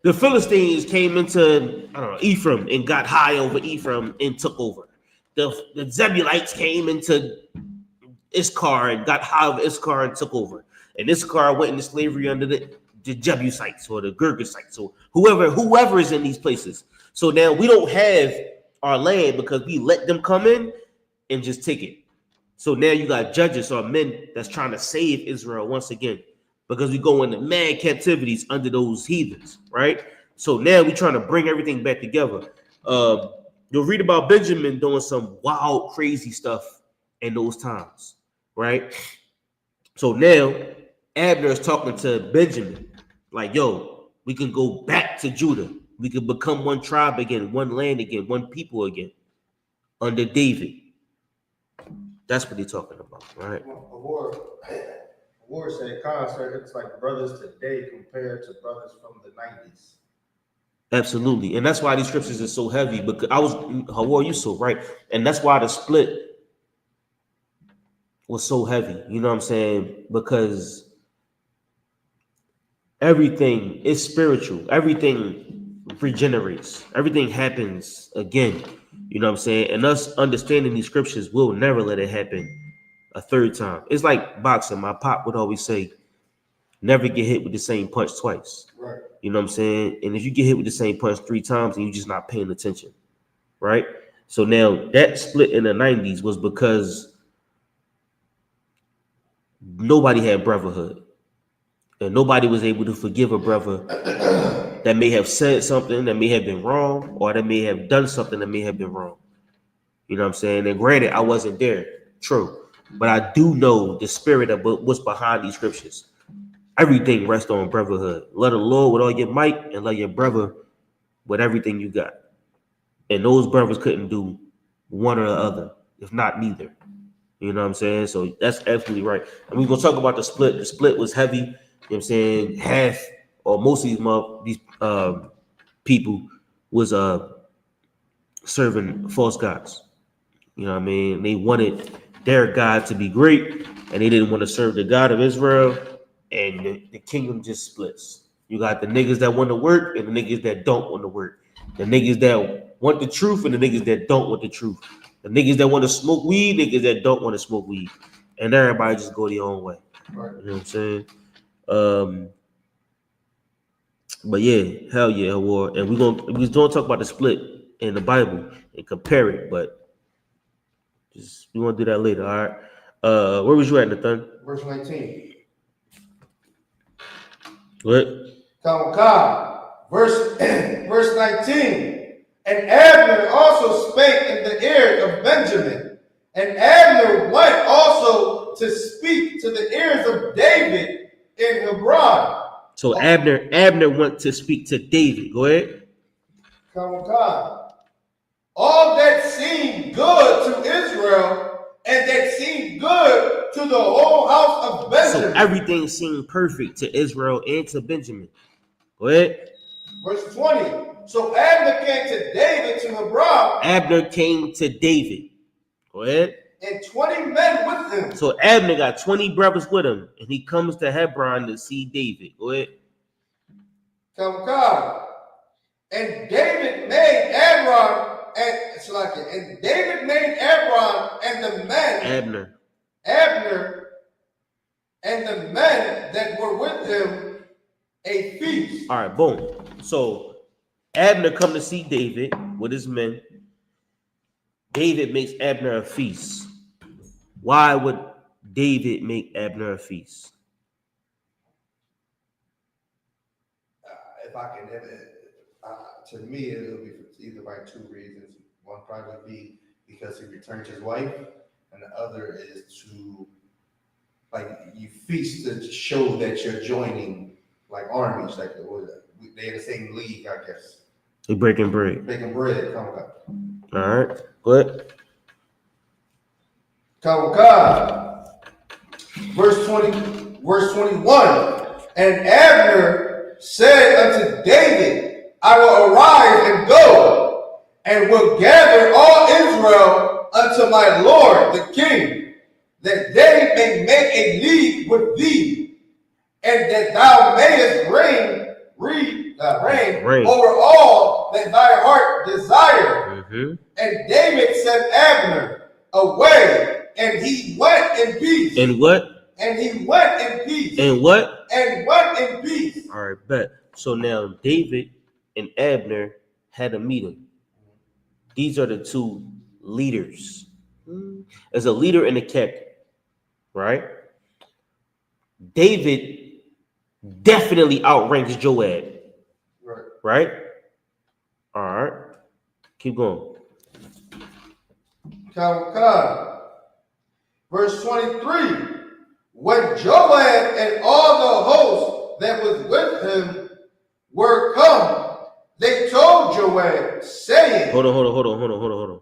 the Philistines came into, Ephraim and got high over Ephraim and took over. The Zebulites came into Issachar and got high over Issachar and took over. And Issachar went into slavery under the Jebusites or the Girgasites or whoever is in these places. So now we don't have our land because we let them come in and just take it. So now you got judges or men that's trying to save Israel once again because we go into mad captivities under those heathens, right? So now we're trying to bring everything back together. You'll read about Benjamin doing some wild, crazy stuff in those times, right? So now Abner is talking to Benjamin, Like, yo, we can go back to Judah. We can become one tribe again, one land again, one people again under David. That's what he's talking about, right? A war said, concert, it's like brothers today compared to brothers from the 90s. Absolutely. And that's why these scriptures are so heavy. Because how are you so right? And that's why the split was so heavy. You know what I'm saying? Because everything is spiritual. Everything regenerates. Everything happens again. You know what I'm saying? And us understanding these scriptures will never let it happen a third time. It's like boxing. My pop would always say, never get hit with the same punch twice. Right. You know what I'm saying? And if you get hit with the same punch 3 times, then you're just not paying attention. Right? So now that split in the 90s was because nobody had brotherhood. And nobody was able to forgive a brother that may have said something that may have been wrong, or that may have done something that may have been wrong. You know what I'm saying? And granted, I wasn't there. True. But I do know the spirit of what's behind these scriptures. Everything rests on brotherhood. Love the Lord with all your might and love your brother with everything you got. And those brothers couldn't do one or the other, if not neither. You know what I'm saying? So that's absolutely right. And we're going to talk about the split. The split was heavy. You know what I'm saying? Half or most of these people was serving false gods. You know what I mean? They wanted their God to be great, and they didn't want to serve the God of Israel. And the kingdom just splits. You got the niggas that want to work and the niggas that don't want to work. The niggas that want the truth and the niggas that don't want the truth. The niggas that want to smoke weed, niggas that don't want to smoke weed. And everybody just go their own way. Right. You know what I'm saying? But yeah, hell yeah, war. And we're gonna talk about the split in the Bible and compare it, but we want to do that later, all right? Where was you at, Nathan? Verse 19. What? Verse 19. And Abner also spake in the ears of Benjamin. And Abner went also to speak to the ears of David in Hebron. So Abner went to speak to David. Go ahead. All that seemed good to Israel and that seemed good to the whole house of Benjamin. So everything seemed perfect to Israel and to Benjamin. Go ahead. Verse 20. So Abner came to David to Hebron. Abner came to David. Go ahead. And 20 men with him. So Abner got 20 brothers with him, and he comes to Hebron to see David. Go ahead. And David made Hebron and David made Hebron and the men Abner and the men that were with him a feast. All right, boom. So Abner come to see David with his men. David makes Abner a feast. Why would David make Abner a feast? If I can, to me, it'll be either by 2 reasons. One probably would be because he returned his wife, and the other is to, like, you feast to show that you're joining, like, armies, like they're in the same league, I guess. They're breaking bread. Breaking bread, All right, go ahead. Verse 21. And Abner said unto David, I will arise and go, and will gather all Israel unto my lord the king, that they may make a league with thee, and that thou mayest reign over all that thy heart desire. And David sent Abner away, and he went in peace. And what? And he went in peace. And what? And went in peace. All right, bet. So now David and Abner had a meeting. These are the 2 leaders. As a leader and a captain, right? David definitely outranks Joab. Right? All right. Keep going. Verse 23. When Joab and all the host that was with him were come, they told Joab, saying, Hold on.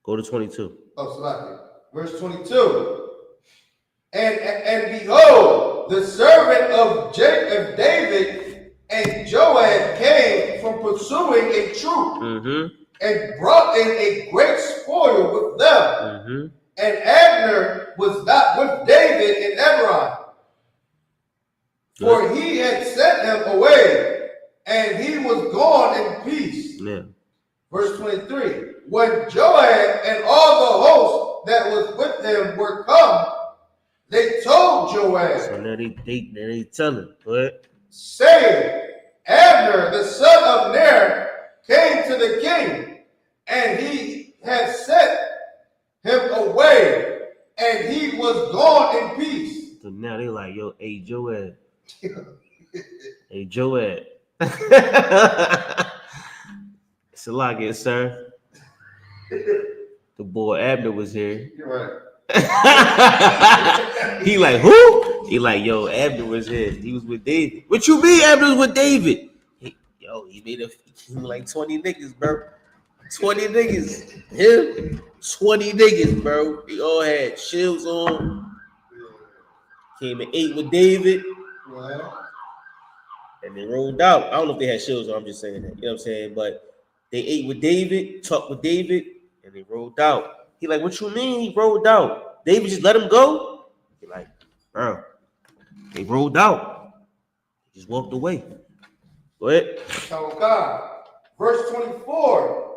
Go to 22. Oh, Salaki. Verse 22. And behold, the servant of David and Joab came from pursuing a troop and brought in a great spoil with them. And Abner was not with David in Hebron, for he had sent him away, and he was gone in peace. Yeah. Verse 23. When Joab and all the host that was with him were come, they told Joab. So now they tell him, what? Saying, Abner, the son of Ner, came to the king, and he had sent him away, and he was gone in peace. So now they like, yo, hey, Joab. Hey, Joab. It's a lot, good sir. The boy Abner was here. You're right. He like, who? He like, yo, Abner was here. He was with David. What you mean Abner was with David? He made like 20 niggas, bro. 20 niggas. Him, 20 niggas, bro. They all had shields on. Came and ate with David. And they rolled out. I don't know if they had shields on. I'm just saying that. You know what I'm saying? But they ate with David, talked with David, and they rolled out. He like, what you mean he rolled out? David just let him go? He like, bro, they rolled out. He just walked away. Go ahead. Oh God. Verse 24.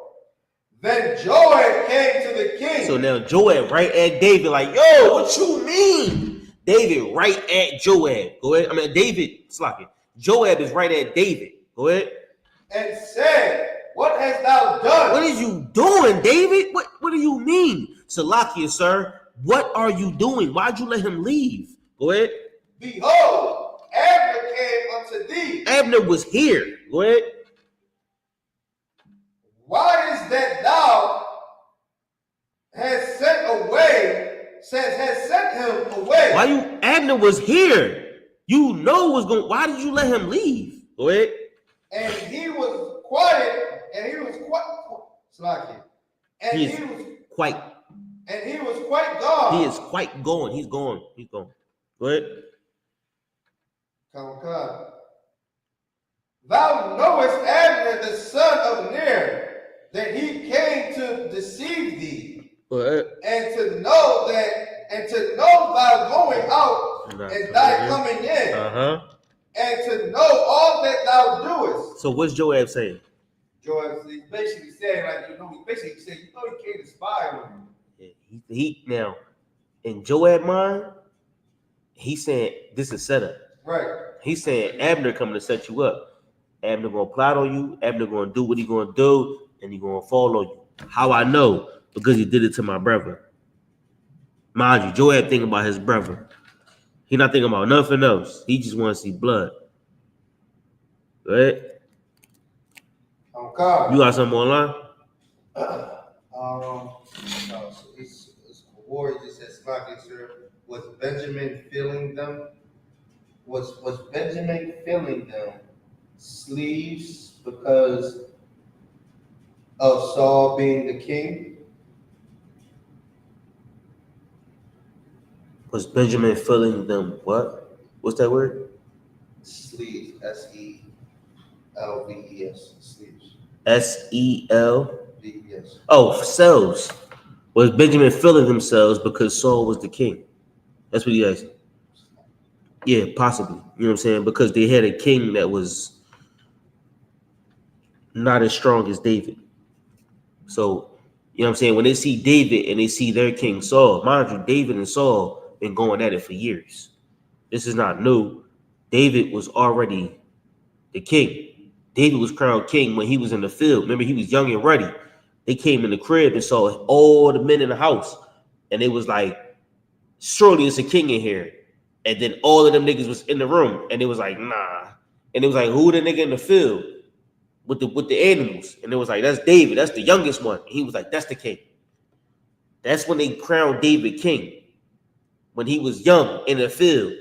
Then Joab came to the king. So now Joab right at David, like, yo, what you mean? David right at Joab. Go ahead. I mean, David, Slocky. Joab is right at David. Go ahead. And said, what hast thou done? What are you doing, David? What do you mean? Salakia, sir, what are you doing? Why'd you let him leave? Go ahead. Behold, Abner came unto thee. Abner was here. Go ahead. Why is that thou hast sent him away? Why you? Abner was here. You know what's going. Why did you let him leave? Go ahead. And he was quiet. And he was quite. Slaki. And he was quite. And he was quite gone. He is quite gone. He's gone. He's gone. Go ahead. Come on. Thou knowest Abner, the son of Ner, that he came to deceive thee, and to know thy going out and thy coming in, and to know all that thou doest. So what's Joab saying? Joab is basically saying, like, he came to spy on you. Yeah, he now in Joab's mind, he's saying this is setup. Right. He's saying Abner coming to set you up. Abner gonna plot on you. Abner gonna do what he gonna do, and he gonna fall on you. How I know? Because he did it to my brother. Mind you, Joab thinking about his brother. He not thinking about nothing else. He just want to see blood. Go ahead. Okay. You got something online? No, so it's war. Just says was Benjamin filling them? Was Benjamin filling them sleeves because of Saul being the king? Was Benjamin filling them what? What's that word? Sleeves. S-E-L-V-E-S. Sleeves. S-E-L-V-E-S. Oh, cells. Was Benjamin filling themselves because Saul was the king? That's what he asked. Yeah, possibly. You know what I'm saying? Because they had a king that was not as strong as David. So, you know what I'm saying? When they see David and they see their king Saul, mind you, David and Saul been going at it for years. This is not new. David was already the king. David was crowned king when he was in the field. Remember, he was young and ready. They came in the crib and saw all the men in the house. And they was like, surely it's a king in here. And then all of them niggas was in the room. And it was like, nah. And it was like, who the nigga in the field with the animals? And it was like, that's David. That's the youngest one. And he was like, that's the king. That's when they crowned David king. When he was young in the field.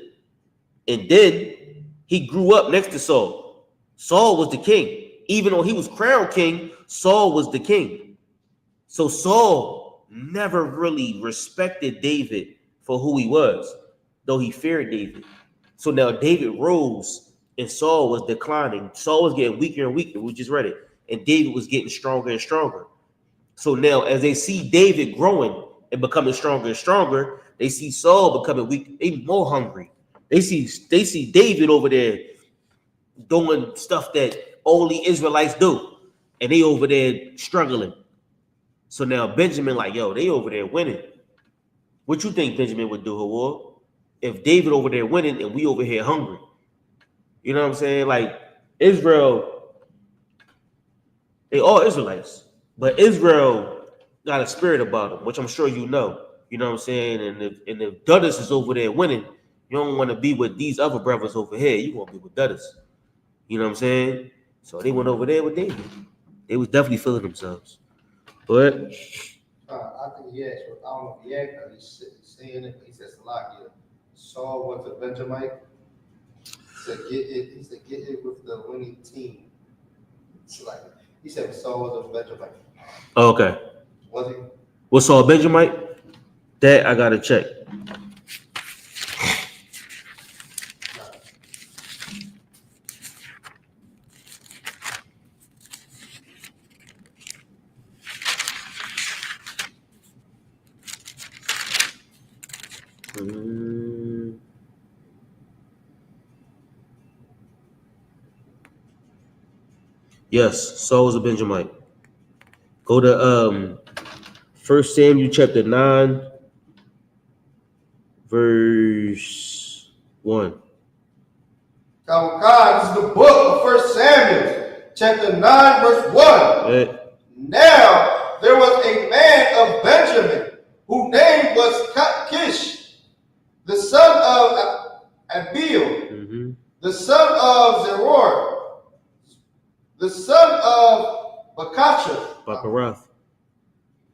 And then he grew up next to Saul. Saul was the king. Even though he was crowned king, Saul was the king. So Saul never really respected David for who he was, though he feared David. So now David rose and Saul was declining. Saul was getting weaker and weaker. We just read it. And David was getting stronger and stronger. So now as they see David growing and becoming stronger and stronger, they see Saul becoming weak, even more hungry. They see David over there doing stuff that only Israelites do. And they over there struggling. So now Benjamin like, yo, they over there winning. What you think Benjamin would do, Hawar? If David over there winning and we over here hungry? You know what I'm saying? Like Israel, they all Israelites. But Israel got a spirit about them, which I'm sure you know. You know what I'm saying? And if Duddas is over there winning, you don't want to be with these other brothers over here. You want to be with Duddas. You know what I'm saying? So they went over there with David. They was definitely feeling themselves. But I think he asked, I don't know if he asked, or he's saying it, but he says a lot here. Saul was a Benjamite. He said, get it with the winning team. It's like, he said Saul was a Benjamite. okay. Was he? Was Saul Benjamite? That I gotta check. Yes, Saul was a Benjamite. Go to 1 Samuel chapter 9, verse 1. God, this is the book of 1 Samuel, chapter 9, verse 1. Right. Now there was a man of Benjamin whose name was Kish, the son of Abiel, the son of Zeror, the son of Bakarath,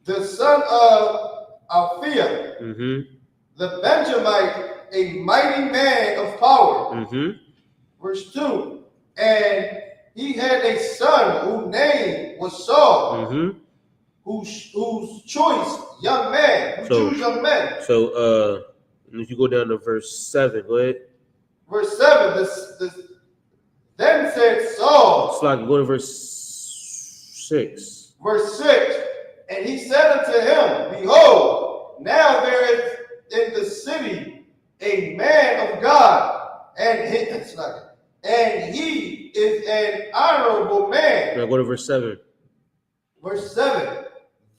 the son of Alphiah, the Benjamite, a mighty man of power. Verse 2. And he had a son whose name was Saul, whose choice young man, choose young men. So if you go down to verse 7, go ahead. Verse 7, then said Saul. Go to verse 6. Verse 6, and he said unto him, behold, now there is in the city a man of God, and he is an honorable man. Now go to verse 7. Verse 7,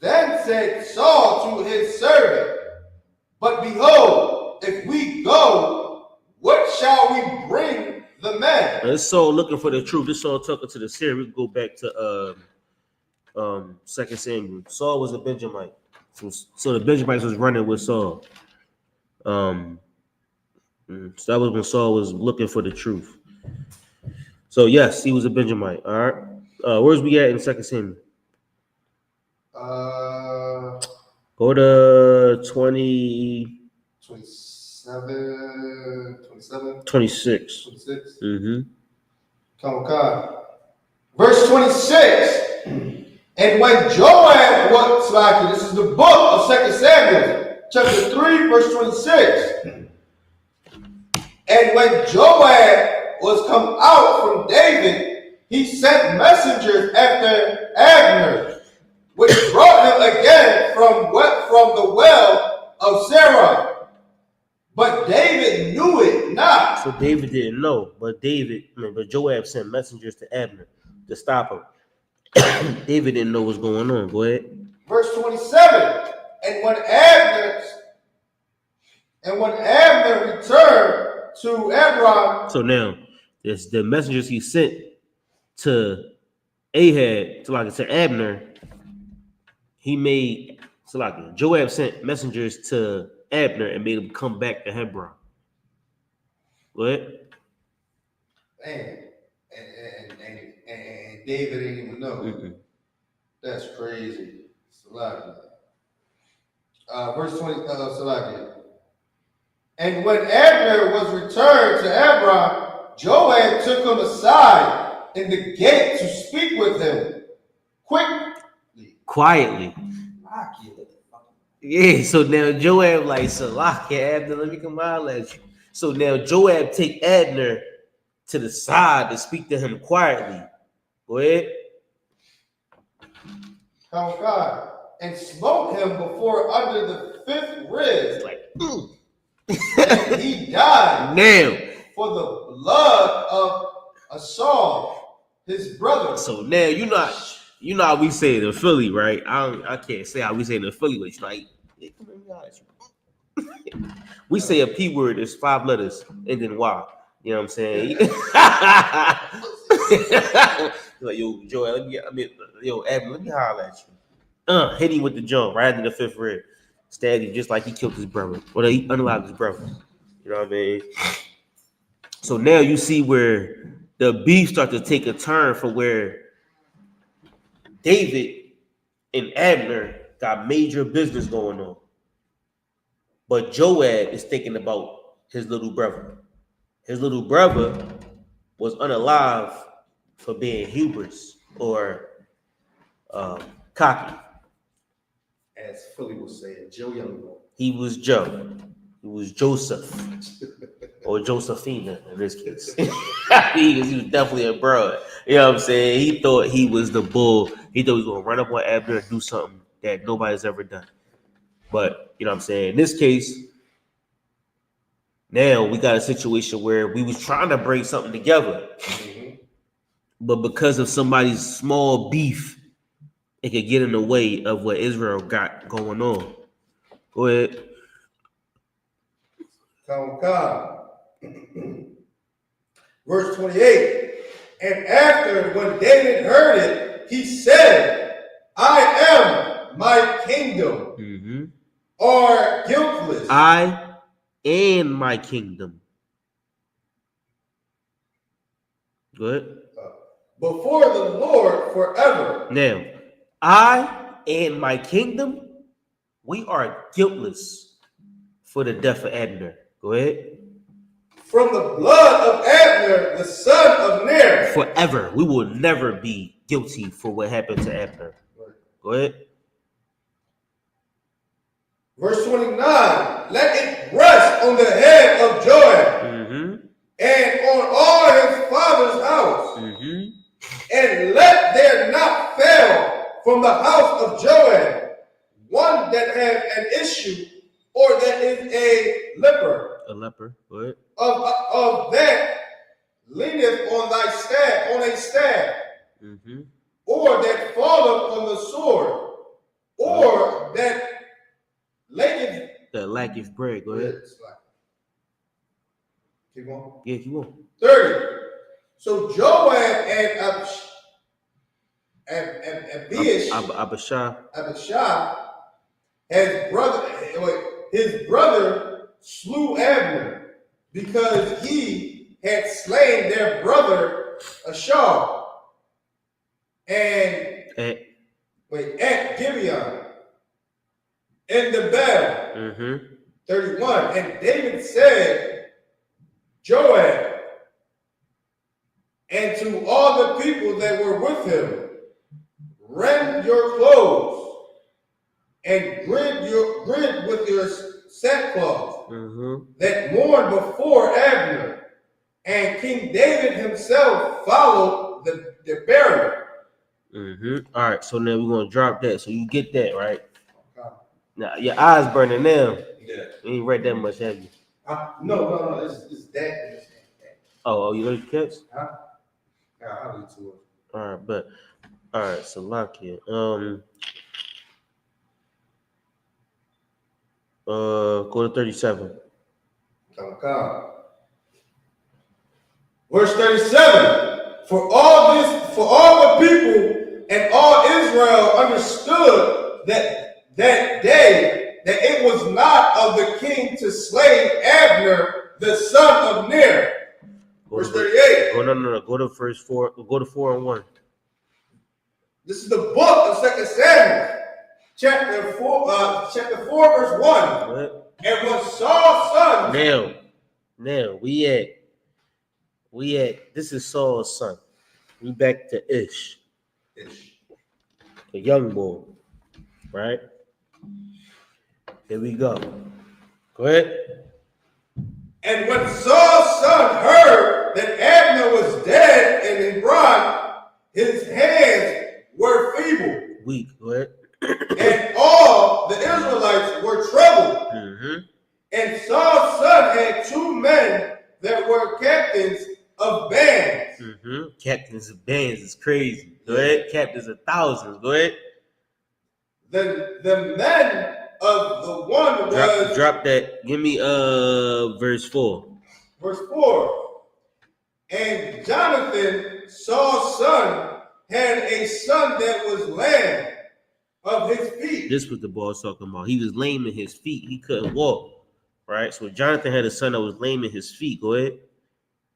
then said Saul to his servant, but behold, if we go, what shall we bring the men? Now, this Saul looking for the truth. This Saul talking to the Syrian. We can go back to 2 Samuel. Saul was a Benjamite. So the Benjamites was running with Saul. So that was when Saul was looking for the truth. So yes, he was a Benjamite. All right. Where's we at in 2 Samuel? Go to 20. 27, 26. 26. Mm-hmm. Verse 26. And when Joab was like, this is the book of 2 Samuel, chapter 3, verse 26. And when Joab was come out from David, he sent messengers after Abner, which brought him again from the well of Sarah. But David knew it not. So David didn't know, but Joab sent messengers to Abner to stop him. David didn't know what's going on. Go ahead. Verse 27. And when Abner returned to Hebron. So now, there's the messengers he sent to Ahab, to Abner. Joab sent messengers to Abner and made him come back to Hebron. What? And David didn't even know. That's crazy. Verse 20, And when Abner was returned to Hebron, Joab took him aside in the gate to speak with him quietly. Yeah, so now Joab like, Salak, Abner, let me come out at you. So now Joab take Abner to the side to speak to him quietly. Go ahead. Oh God, and smote him before under the 5th rib. Like, and he died now for the blood of Saul, his brother. So now you know how we say it in Philly, right? I can't say how we say it in Philly, but like, yeah, come on, we say a P word is 5 letters and then Y. You know what I'm saying? Like, yo, Joel, Abner, let me holler at you. Hit him with the jump right into the 5th rib. Stabbed him just like he killed his brother. Or he unalived his brother. You know what I mean? So now you see where the beef starts to take a turn for where David and Abner got major business going on. But Joab is thinking about his little brother. His little brother was unalive for being hubris or cocky. As Philly was saying, Joe Youngboy. He was Joe. He was Joseph. Or Josephina in this case. he was definitely a bro. You know what I'm saying? He thought he was the bull. He thought he was going to run up on Abner and do something that nobody's ever done. But, you know what I'm saying? In this case, now we got a situation where we was trying to bring something together. Mm-hmm. But because of somebody's small beef, it could get in the way of what Israel got going on. Go ahead. Verse 28. And after, when David heard it, he said, I am my kingdom, are guiltless. I and my kingdom. Good. Before the Lord forever. Now, I and my kingdom, we are guiltless for the death of Abner. Go ahead. From the blood of Abner, the son of Ner. Forever. We will never be guilty for what happened to Abner. Go ahead. Verse 29. Let it rest on the head of Joab and on all his father's house. And let there not fail from the house of Joab one that has an issue or that is a leper. A leper. Go ahead. Of that leaneth on thy staff, on a staff, or that falleth on the sword, or that lacketh bread. Go ahead. Keep on. Yeah, keep on. 30. So Joab and Abishai, his brother slew Abner because he had slain their brother I.S.U.P.K at Gibeon in the battle. 31. And David said, Joab, and to all the people that were with him, rend your clothes and grid with your sackcloth that mourn before Abner. And King David himself followed the burial. All right, so now we're gonna drop that. So you get that, right? Okay. Now your eyes burning now. Yeah. You ain't read that much, have you? No. It's that. Oh, you know the catch? I'll leave to it. All right, so lock here. Go to 37. Okay. Verse 37. For all the people and all Israel understood that day that it was not of the king to slay Abner, the son of Ner. Verse 38. No. Go to verse 4. Go to 4 and 1. This is the book of 2 Samuel, chapter 4, verse 1. And when Saul's son, now we at this is Saul's son. We back to Ish, the young boy, right? Here we go. Go ahead. and when Saul's son heard that Abner was dead in Hebron, his hands were feeble. Weak. Go ahead. And all the Israelites were troubled. Mm-hmm. And Saul's son had 2 men that were captains of bands. Mm-hmm. Captains of bands is crazy. Go ahead. Captains of thousands. Go ahead. The men of the one was drop that. Give me verse 4. Verse 4. And Jonathan, Saul's son, had a son that was lame of his feet. This was the boss talking about. He was lame in his feet. He couldn't walk. Right? So Jonathan had a son that was lame in his feet. Go ahead.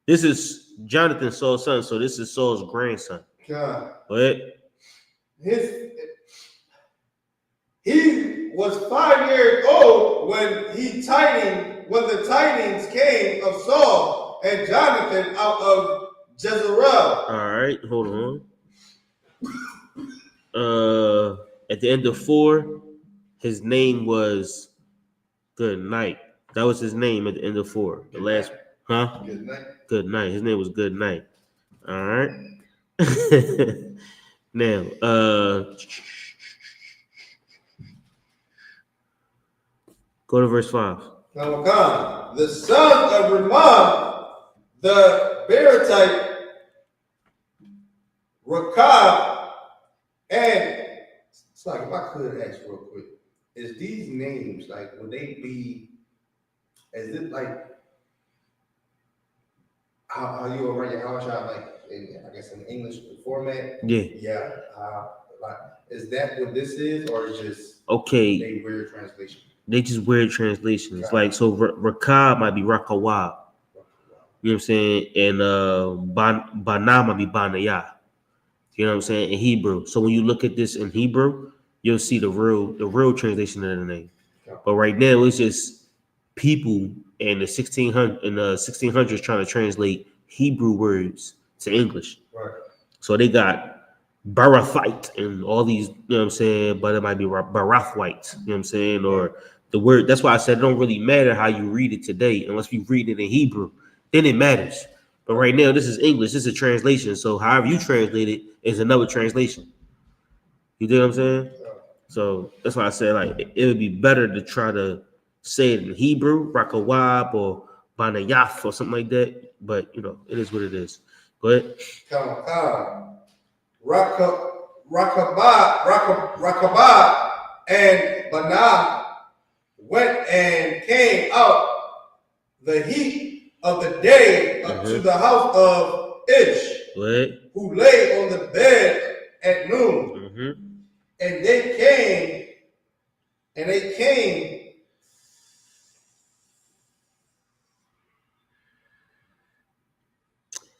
This is Jonathan, Saul's son. So this is Saul's grandson. God. Go ahead. He was 5 years old when the tidings came of Saul and Jonathan out of Jezreel. All right, hold on. At the end of 4, his name was Good Night. That was his name at the end of 4. The last, huh? Good night. Good Night. His name was Good Night. All right. Now, go to verse 5. The son of Ramon, the Beerotite, Rekab, and it's like, if I could ask real quick, is these names, like, would they be, is it like, how you will write YAHUSHA, like, I guess in English format? Yeah. Yeah. Like, is that what this is, or is just Okay. a weird translation? They just weird translations. Like, so Rakab might be YAHUAH. You know what I'm saying? And Bana might be Banayah. You know what I'm saying? In Hebrew. So when you look at this in Hebrew, you'll see the real translation of the name. But right now it's just people in the 1600s trying to translate Hebrew words to English. Right. So they got Barathite and all these, you know what I'm saying, but it might be Barathwite, you know what I'm saying, or the word. That's why I said it don't really matter how you read it today, unless you read it in Hebrew, then it matters. But right now, this is English, this is a translation. So however you translate it is another translation. You know what I'm saying? So that's why I said, like, it would be better to try to say it in Hebrew, Rakawab or Banayaf or something like that. But you know, it is what it is. Go ahead. Rakabah and Bana went and came out the heat of the day up to the house of Ish, who lay on the bed at noon. And they came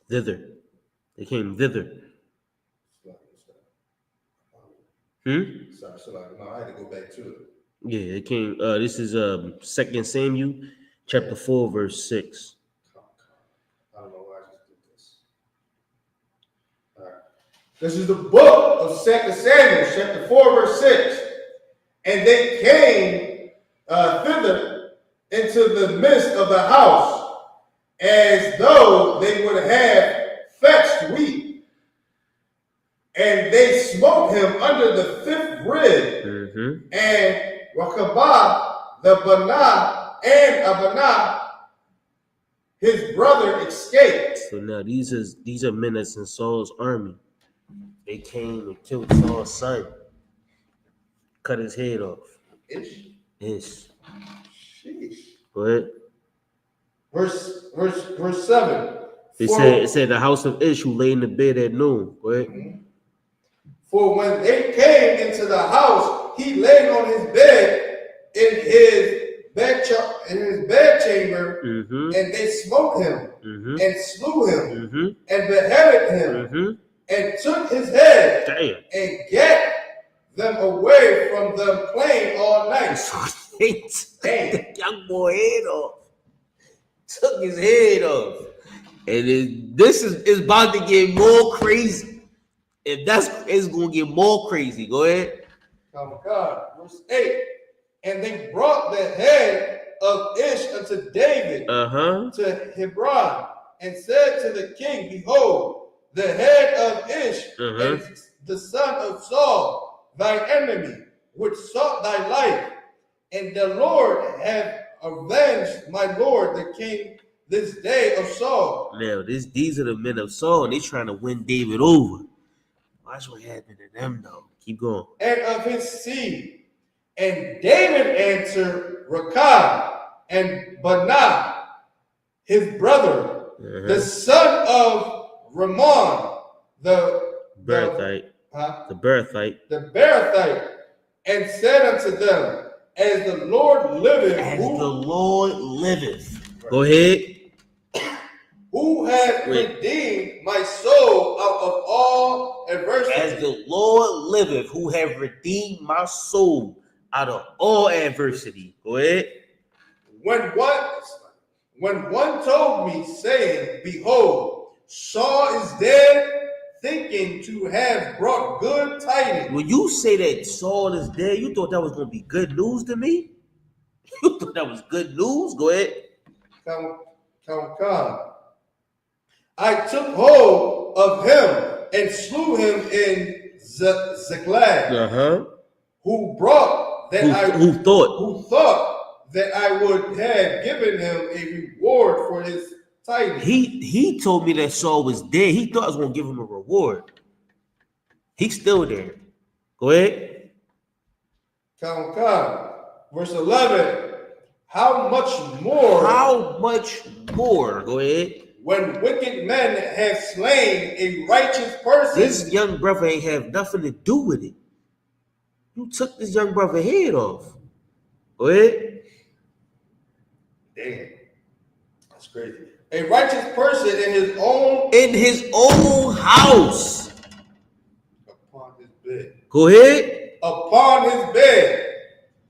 thither. They came thither. Sorry, no, I had to go back to it. Yeah, it came. This is 2 Samuel, chapter 4, verse 6. I don't know why I just did this. All right. This is the book of 2 Samuel, chapter 4, verse 6. And they came thither into the midst of the house, as though they would have fetched wheat. And they smote him under the 5th rib. And Rakabah, the Bana, and Abana, his brother, escaped. So now these are men that's in Saul's army. They came and killed Saul's son, cut his head off. Ish. Sheesh. Go ahead. Verse 7. It said the house of Ish who lay in the bed at noon. Go ahead. For when they came into the house, he lay on his bed in his bed chamber, and they smote him and slew him and beheaded him and took his head and gat them away from them plain all night. They took Damn. the young boy head off. Took his head off. And this is about to get more crazy. If it's gonna get more crazy. Go ahead. Oh God. Verse 8. And they brought the head of Ish unto David to Hebron, and said to the king, Behold, the head of Ish, and the son of Saul, thy enemy, which sought thy life. And the Lord hath avenged my lord the king this day of Saul. Now, these are the men of Saul, and they trying to win David over. Watch what happened to them, though. Keep going. And of his seed. And David answered Rechab and Baanah, his brother, the son of Ramon, the Berthite, the Berthite, and said unto them, As the Lord liveth, Go ahead. Who hath redeemed my soul out of all adversity? As the Lord liveth, who have redeemed my soul out of all adversity. Go ahead. When one told me, saying, Behold, Saul is dead, thinking to have brought good tidings. When you say that Saul is dead, you thought that was going to be good news to me? You thought that was good news? Go ahead. Come. I took hold of him and slew him in Ziklag. Who thought that I would have given him a reward for his tidings. He told me that Saul was dead. He thought I was going to give him a reward. He's still there. Go ahead. Come. Verse 11. How much more? Go ahead. When wicked men have slain a righteous person. This young brother ain't have nothing to do with it. You took this young brother's head off. Go ahead. Damn. That's crazy. A righteous person in his own house. Upon his bed. Go ahead. Upon his bed.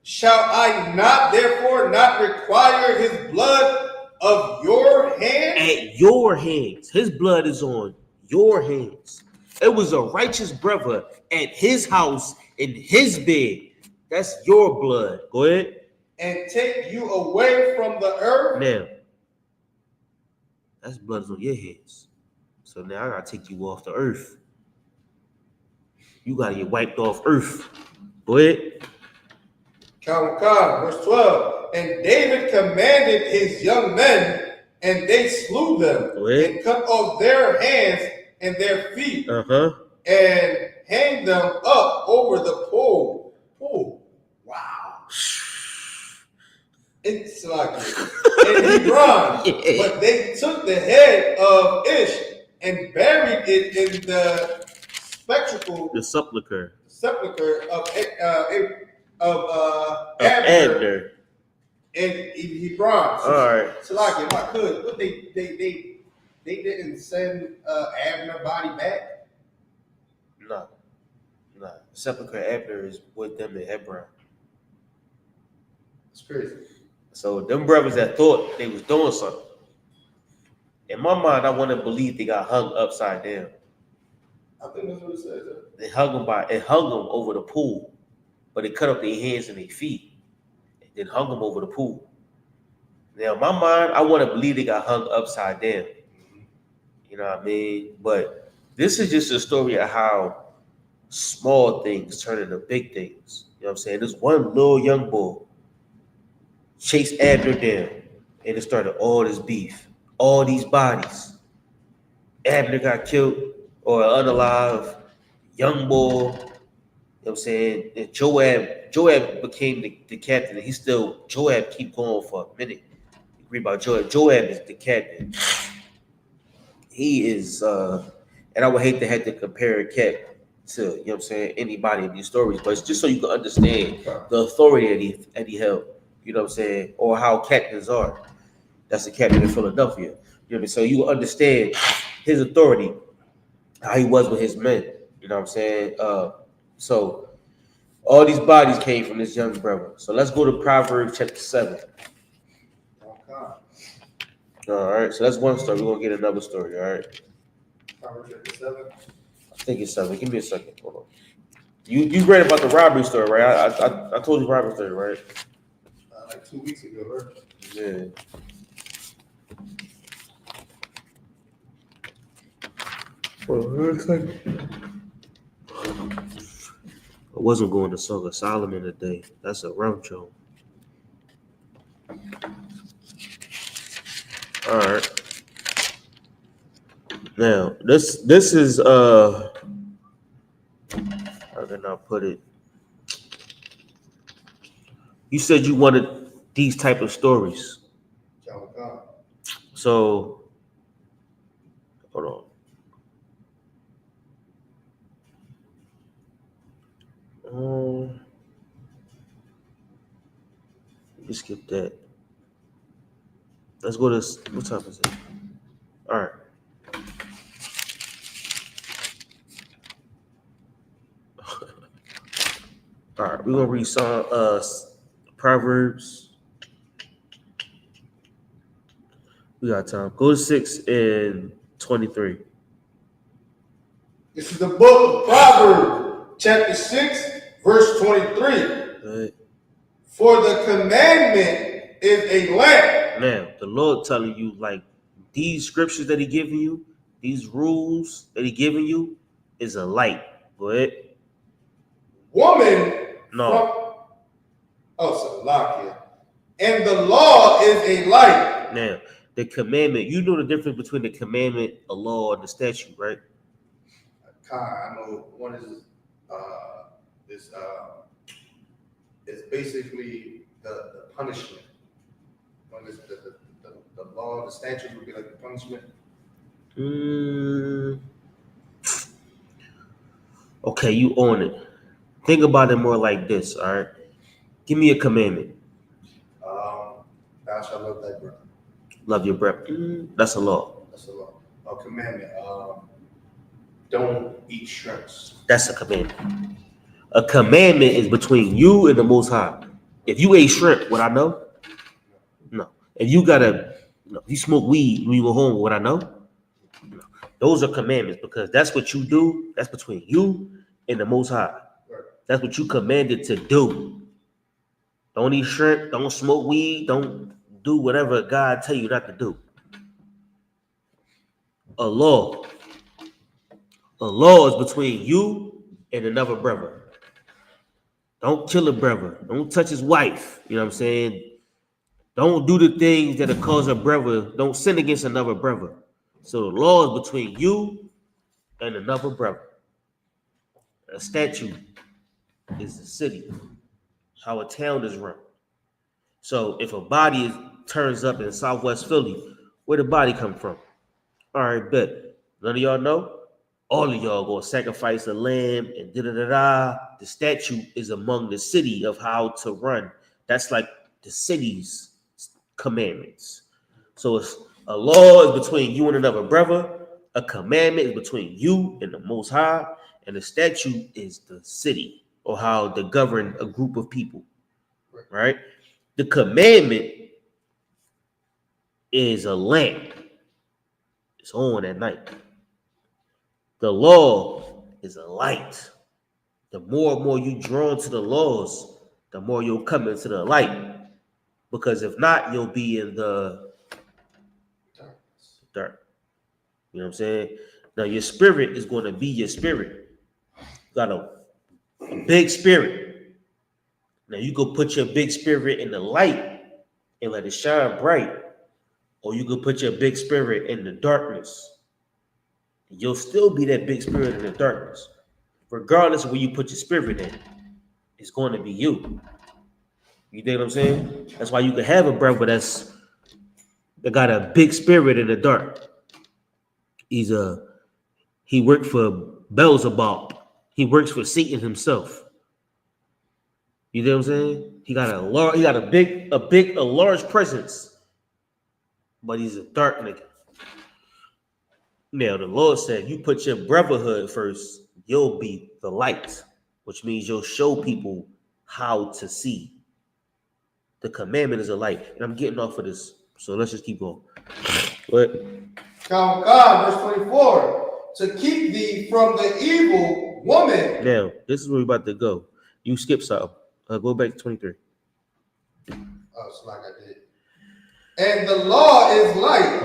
Shall I not therefore not require his blood of your hands? At your hands. His blood is on your hands. It was a righteous brother at his house in his bed. That's your blood. Go ahead. And take you away from the earth. Now, that's blood on your hands. So now I gotta take you off the earth. You gotta get wiped off earth. Go ahead. Verse 12. And David commanded his young men, and they slew them, and cut off their hands and their feet, and hanged them up over the pole. Wow. It's like in Hebron. But they took the head of Ish and buried it in the sepulcher of Abner in Hebron. All right. So like if I could, but they didn't send Abner body back. No. Sepulcher Abner is with them in Hebron. It's crazy. So them brothers that thought they was doing something. In my mind, I want to believe they got hung upside down. I think that's what it says. They hung them over the pool, but they cut off their hands and their feet, and then hung them over the pool. Now, in my mind, I want to believe they got hung upside down. You know what I mean? But this is just a story of how small things turn into big things. You know what I'm saying? This one little young boy chased Abner down, and it started all this beef, all these bodies. Abner got killed or unalive, young boy. You know what I'm saying? And Joab became the captain, and Joab keep going for a minute. You read about Joab. Joab is the captain. He is, and I would hate to have to compare a Cap to, you know what I'm saying, anybody in these stories, but it's just so you can understand the authority that he held, you know what I'm saying, or how captains are. That's the captain in Philadelphia. You know what I mean? So you understand his authority, how he was with his men, you know what I'm saying? So All these bodies came from this young brother. So let's go to Proverbs chapter 7. All right, so that's one story. We're gonna get another story. All right. Proverbs chapter 7. I think it's 7. Give me a second. Hold on. You read about the robbery story, right? I told you robbery story, right? Like 2 weeks ago, right? Yeah. I wasn't going to Song of Solomon today. That's a rum joke. All right. Now this is how can I put it? You said you wanted these type of stories. So hold on. Let's skip that. Let's go to what time is it? All right. All right, we're gonna read some Proverbs. We got time. Go to 6 and 23. This is the book of Proverbs, chapter 6, verse 23. Right. For the commandment is a lamp. Now, the Lord telling you, like, these scriptures that He giving you, these rules that He giving you, is a light. Go ahead. Woman. No. So lock here. And the law is a light. Now, the commandment, you know the difference between the commandment, a law, and the statute, right? I know one is it's basically the punishment. One is the law, the statute would be like the punishment. Okay, you own it. Think about it more like this, all right? Give me a commandment. Thou shalt love thy brother. Love your brother. That's a law. That's a law. A commandment. Don't eat shrimps. That's a commandment. A commandment is between you and the Most High. If you ate shrimp, would I know? No. If you you smoke weed when you go home, would I know? No. Those are commandments because that's what you do. That's between you and the Most High. That's what you commanded to do. Don't eat shrimp. Don't smoke weed. Don't do whatever God tell you not to do. A law is between you and another brother. Don't kill a brother. Don't touch his wife. You know what I'm saying? Don't do the things that will cause a brother. Don't sin against another brother. So the law is between you and another brother. A statute is the city, how a town is run. So if a body turns up in Southwest Philly, where the body come from? All right, bet. None of y'all know? All of y'all gonna sacrifice a lamb and da-da-da-da. The statute is among the city of how to run. That's like the city's commandments. So it's a law is between you and another brother. A commandment is between you and the Most High. And the statute is the city or how to govern a group of people, right? The commandment is a lamp. It's on at night. The law is a light. The more and more you drawn to the laws, the more you'll come into the light. Because if not, you'll be in the dark. You know what I'm saying? Now your spirit is going to be your spirit. You got a big spirit. Now you go put your big spirit in the light and let it shine bright. Or you can put your big spirit in the darkness. You'll still be that big spirit in the darkness. Regardless of where you put your spirit in, it's going to be you. You think what I'm saying? That's why you can have a brother that got a big spirit in the dark. He worked for Beelzebub. He works for Satan himself. You know what I'm saying? He got a large presence, but he's a dark nigga. Now the Lord said, "You put your brotherhood first, you'll be the light which means you'll show people how to see. The commandment is a light. And I'm getting off of this, so let's just keep going. What? Verse 24. To keep thee from the evil woman. Now, this is where we're about to go. You skip something. Go back to 23. Oh, it's like I did. And the law is light.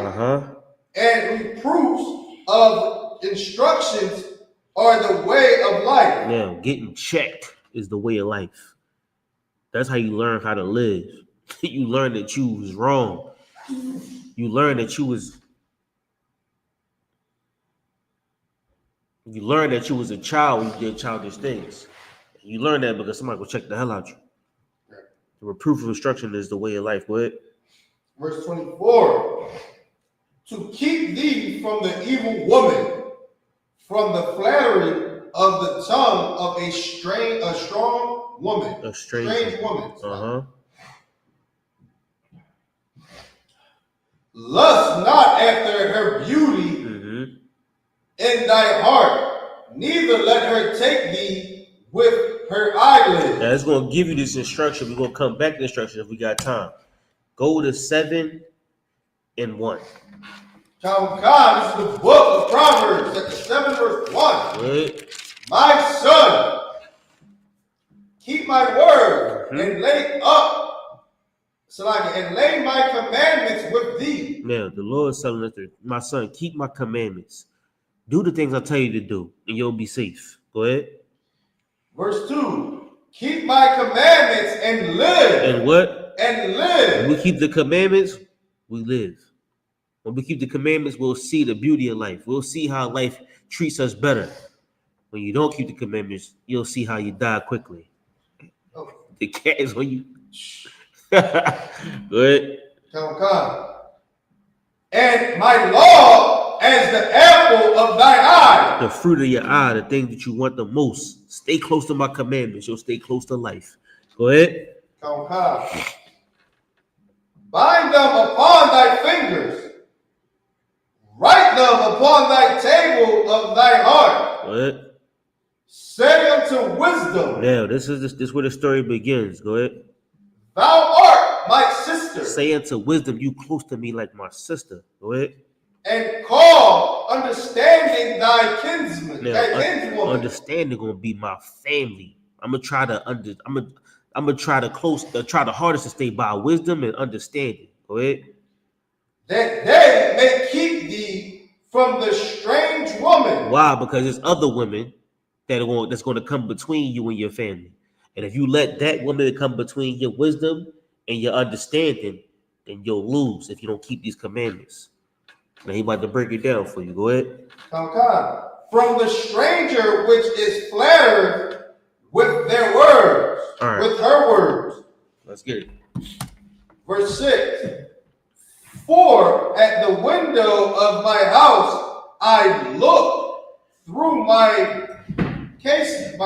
And reproofs of instructions are the way of life. Now, getting checked is the way of life. That's how you learn how to live. You learn that you was wrong. You learn that you was a child when you did childish things. You learn that because somebody will check the hell out you. The reproof of instruction is the way of life. Go ahead. Verse 24. To keep thee from the evil woman, from the flattery of the tongue of a strong woman. A strange woman. Lust not after her beauty in thy heart, neither let her take thee with her eyelids. Now, it's going to give you this instruction. We're going to come back to the instruction if we got time. Go to 7 and 1. God, this is the book of Proverbs, chapter 7, verse 1. Good. My son, keep my word and lay my commandments with thee. Now, the Lord is telling us, my son, keep my commandments. Do the things I tell you to do, and you'll be safe. Go ahead. Verse 2. Keep my commandments and live. And what? And live. When we keep the commandments, we live. When we keep the commandments, we'll see the beauty of life. We'll see how life treats us better. When you don't keep the commandments, you'll see how you die quickly. Oh. The cat is on you. Go ahead. Come. And my law as the apple of thine eye. The fruit of your eye, the thing that you want the most. Stay close to my commandments. You'll stay close to life. Go ahead. Come. Bind them upon thy fingers. Write them upon thy table of thy heart. What? Say unto wisdom. Now, this is where the story begins. Go ahead. Thou art my sister. Say unto wisdom, you close to me like my sister. Go ahead. And call understanding thy kinsman, now, thy kinswoman. Understanding gonna be my family. I'm gonna try the hardest to stay by wisdom and understanding. Go ahead. That they may keep thee from the strange woman. Why? Because there's other women that's going to come between you and your family. And if you let that woman come between your wisdom and your understanding, then you'll lose if you don't keep these commandments. Now he about to break it down for you. Go ahead. Come. From the stranger which is flattered with their words, right. With her words. Let's get it. Verse 6. For at the window of my house I look through my casement.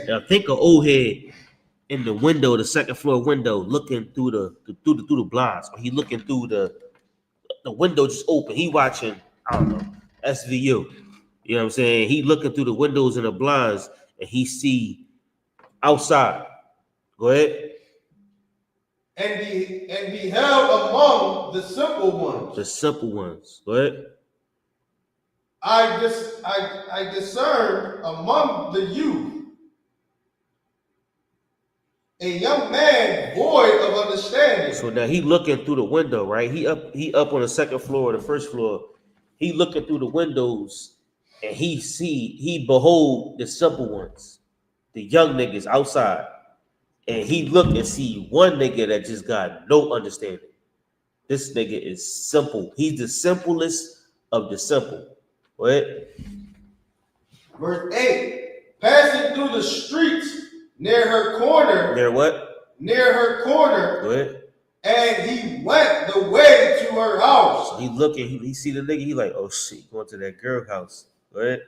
Now think of old head in the window, the second floor window, looking through the blinds. Or he looking through the window just open. He watching, I don't know, SVU. You know what I'm saying? He looking through the windows and the blinds and he see outside. Go ahead. And beheld among the simple ones. The simple ones. Go ahead. I discerned among the youth a young man void of understanding. So now he looking through the window, right? He up on the second floor or the first floor. He looking through the windows and he behold the simple ones, the young niggas outside. And he look and see one nigga that just got no understanding. This nigga is simple. He's the simplest of the simple. What? Verse 8. Passing through the streets near her corner. Near what? Near her corner. What? And he went the way to her house. So he looking, he see the nigga, he like, oh shit, going to that girl house. What?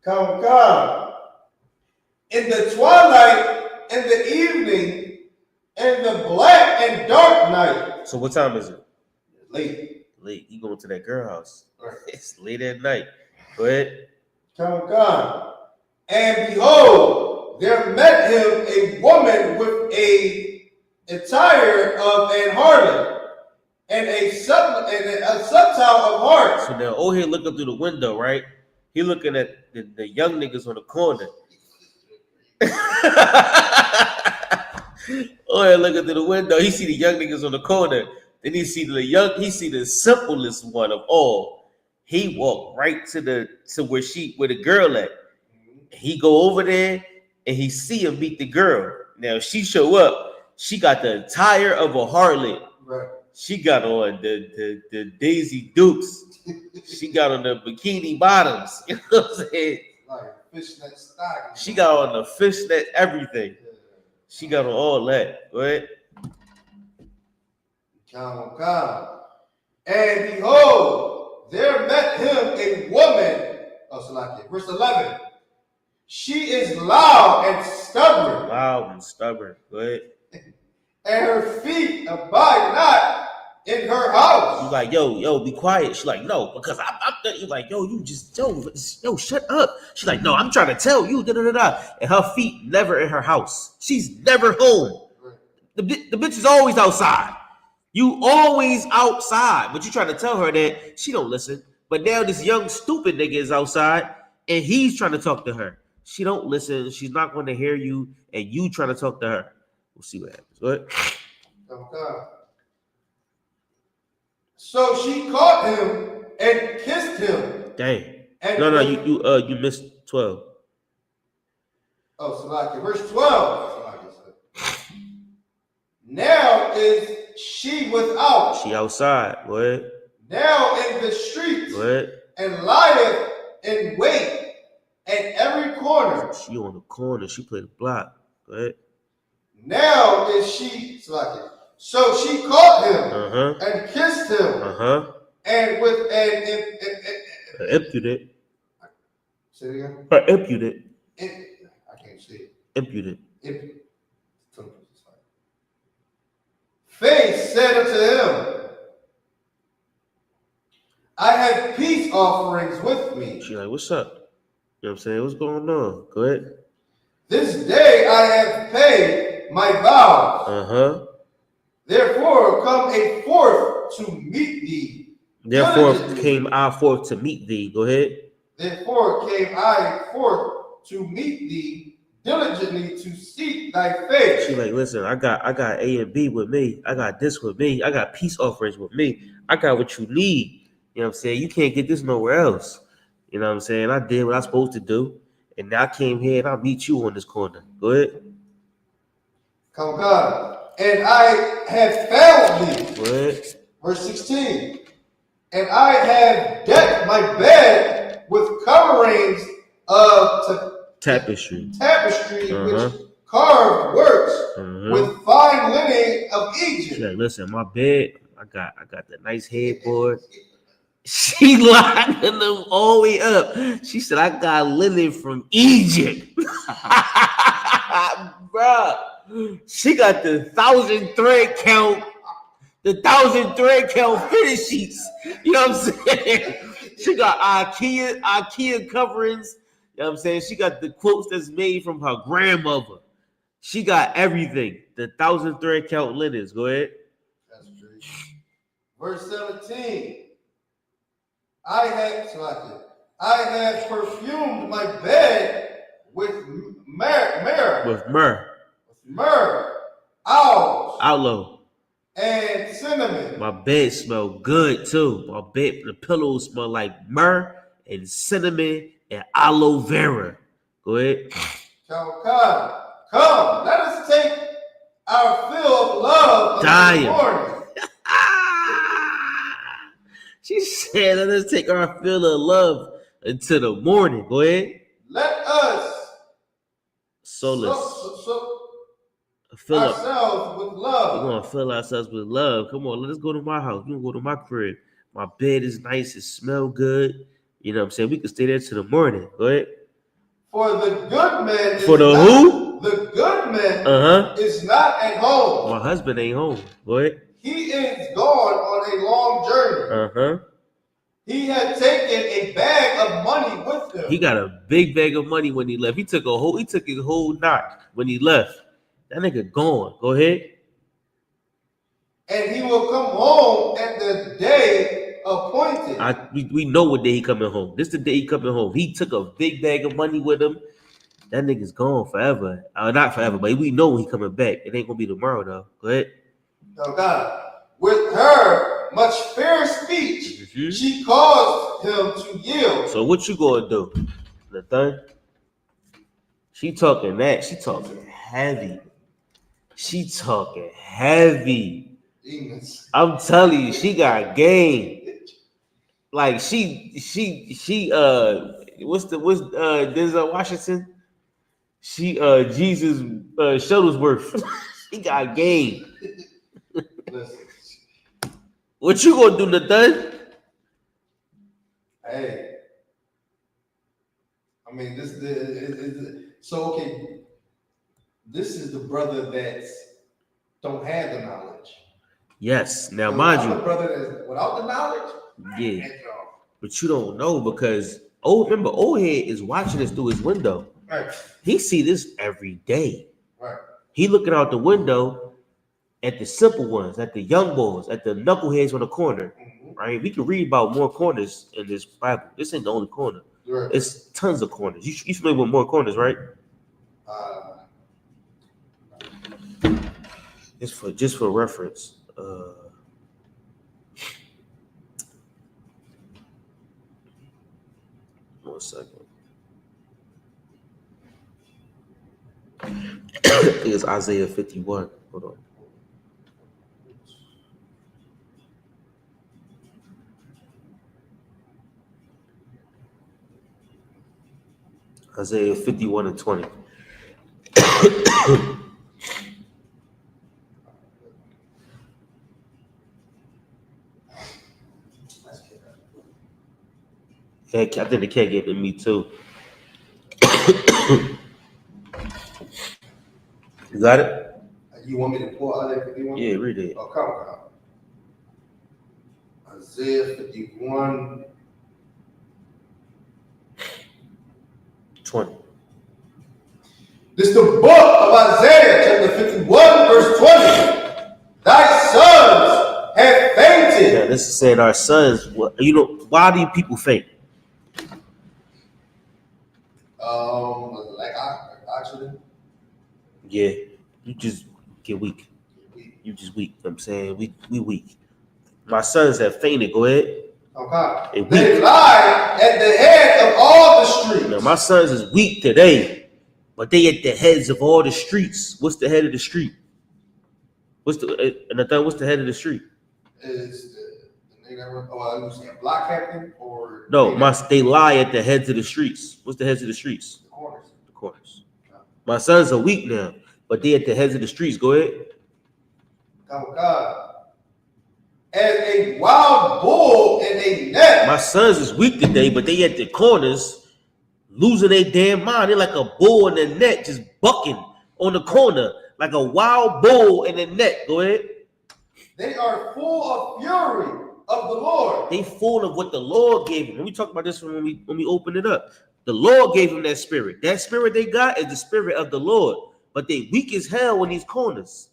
Come. In the twilight, in the evening, in the black and dark night. So what time is it? Late. You going to that girl house. It's late at night. Go ahead. Come. And behold, there met him a woman with a attire of an harlot and a subtile of heart. So now, here looking through the window, right? He looking at the young niggas on the corner. Here looking through the window, he see the young niggas on the corner. Then he see the simplest one of all. He walked right to where the girl at. He go over there and he see him meet the girl. Now she show up. She got the attire of a harlot. Right. She got on the Daisy Dukes. She got on the bikini bottoms. You know what I'm saying? Like fishnet stocking. She got on the fishnet everything. She got on all that. Go ahead. Come. And behold, there met him a woman. Verse 11. She is loud and stubborn. Go ahead. And her feet abide not in her house. You like, yo, be quiet. She's like, no, because I'm you like, yo, shut up. She's like, no, I'm trying to tell you, da. And her feet never in her house. She's never home. The bitch is always outside. You always outside, but you trying to tell her that she don't listen. But now this young stupid nigga is outside and he's trying to talk to her. She don't listen. She's not going to hear you, and you trying to talk to her. We'll see what happens. Go ahead. Okay. So she caught him and kissed him. Dang. And No, you missed 12. Salaki. Verse 12. Now is she without. She outside. Go ahead. Now in the streets. Go ahead. And lieth in wait at every corner. She on the corner. She played the block. Go ahead. Now is she. Salaki. So she caught him and kissed him. And with impudent. Say it again. Impudent. I can't see it. Impudent. Faith said unto him, I have peace offerings with me. She like, what's up? You know what I'm saying? What's going on? Go ahead. This day I have paid my vows. Therefore come a forth to meet thee. Therefore came I forth to meet thee. Go ahead. Therefore came I forth to meet thee diligently to seek thy face. She like, listen, I got A and B with me. I got this with me. I got peace offerings with me. I got what you need. You know what I'm saying? You can't get this nowhere else. You know what I'm saying? I did what I was supposed to do. And now I came here and I'll meet you on this corner. Go ahead. Come God. And I have found thee. Go ahead. Verse 16. And I have decked my bed with coverings of tapestry, which carved works with fine linen of Egypt. She like, listen, my bed, I got the nice headboard. She lined them all the way up. She said, I got linen from Egypt. Bruh. She got the 1,000 thread count, fitted sheets. You know what I'm saying? She got IKEA coverings. You know what I'm saying? She got the quotes that's made from her grandmother. She got everything. The 1,000 thread count linens. Go ahead. That's true. Verse 17. I have perfumed my bed with myrrh. Aloe. And cinnamon. My bed smell good too. The pillows smell like myrrh and cinnamon and aloe vera. Go ahead. Come, let us take our fill of love in the morning. She said, let us take our fill of love until the morning. Go ahead. Let us fill ourselves with love. We're going to fill ourselves with love. Come on, let us go to my house. We're going to go to my crib. My bed is nice. It smells good. You know what I'm saying? We can stay there till the morning. Go ahead. For the good man For the who? The good man is not at home. My husband ain't home. Go ahead. He is gone on a long journey. he had taken a bag of money with him. He got a big bag of money when he left. He took his whole knot when he left. That nigga gone. Go ahead. And he will come home at the day appointed. We know what day he coming home. This is the day he coming home. He took a big bag of money with him. That nigga's gone forever. Not forever, but we know he coming back. It ain't gonna be tomorrow though. Go ahead. Oh God. With her much fair speech, she caused him to yield. So what you gonna do, Nathan? She talking that. She talking heavy. She talking heavy. Demons. I'm telling you, she got game. Like what's Denzel Washington? She Jesus Shuttlesworth. She got game. Listen. What you gonna do, Nathan? Hey, I mean, this okay. This is the brother that don't have the knowledge. Yes. Now, So mind I'm you, the brother that's without the knowledge. yeah, but you don't know because remember, old head is watching this through his window. Right. He see this every day. Right. He looking out the window at the simple ones, at the young boys, at the knuckleheads on the corner. Right? We can read about more corners in this Bible. This ain't the only corner. Right. It's tons of corners. You familiar with more corners, right? It's just for reference. 1 second. I think it's Isaiah 51. Hold on. Isaiah 51 and 20. I think the cat gave it to me too. You got it? You want me to pull Isaiah 51? Yeah, read it. Oh, come on. Isaiah 51. 20. This is the book of Isaiah, chapter 51, verse 20. Thy sons have fainted. Yeah, this is saying our sons. Why do people faint? Like oxygen. Yeah, you just get weak. You just weak. I'm saying we weak. My sons have fainted. Go ahead. Okay. They lie at the head of all the streets. Now, my sons is weak today, but they at the heads of all the streets. What's the head of the street? What's the head of the street? Is the nigga block captain or no? They lie at the heads of the streets. What's the heads of the streets? The corners. The corners. My sons are weak now, but they at the heads of the streets. Go ahead. Oh God. As a wild bull in a net. My sons is weak today, but they at the corners losing their damn mind. They're like a bull in the net, just bucking on the corner, like a wild bull in the net. Go ahead. They are full of fury of the Lord. They full of what the Lord gave them. When we talk about this when we open it up, the Lord gave them that spirit. That spirit they got is the spirit of the Lord. But they weak as hell in these corners,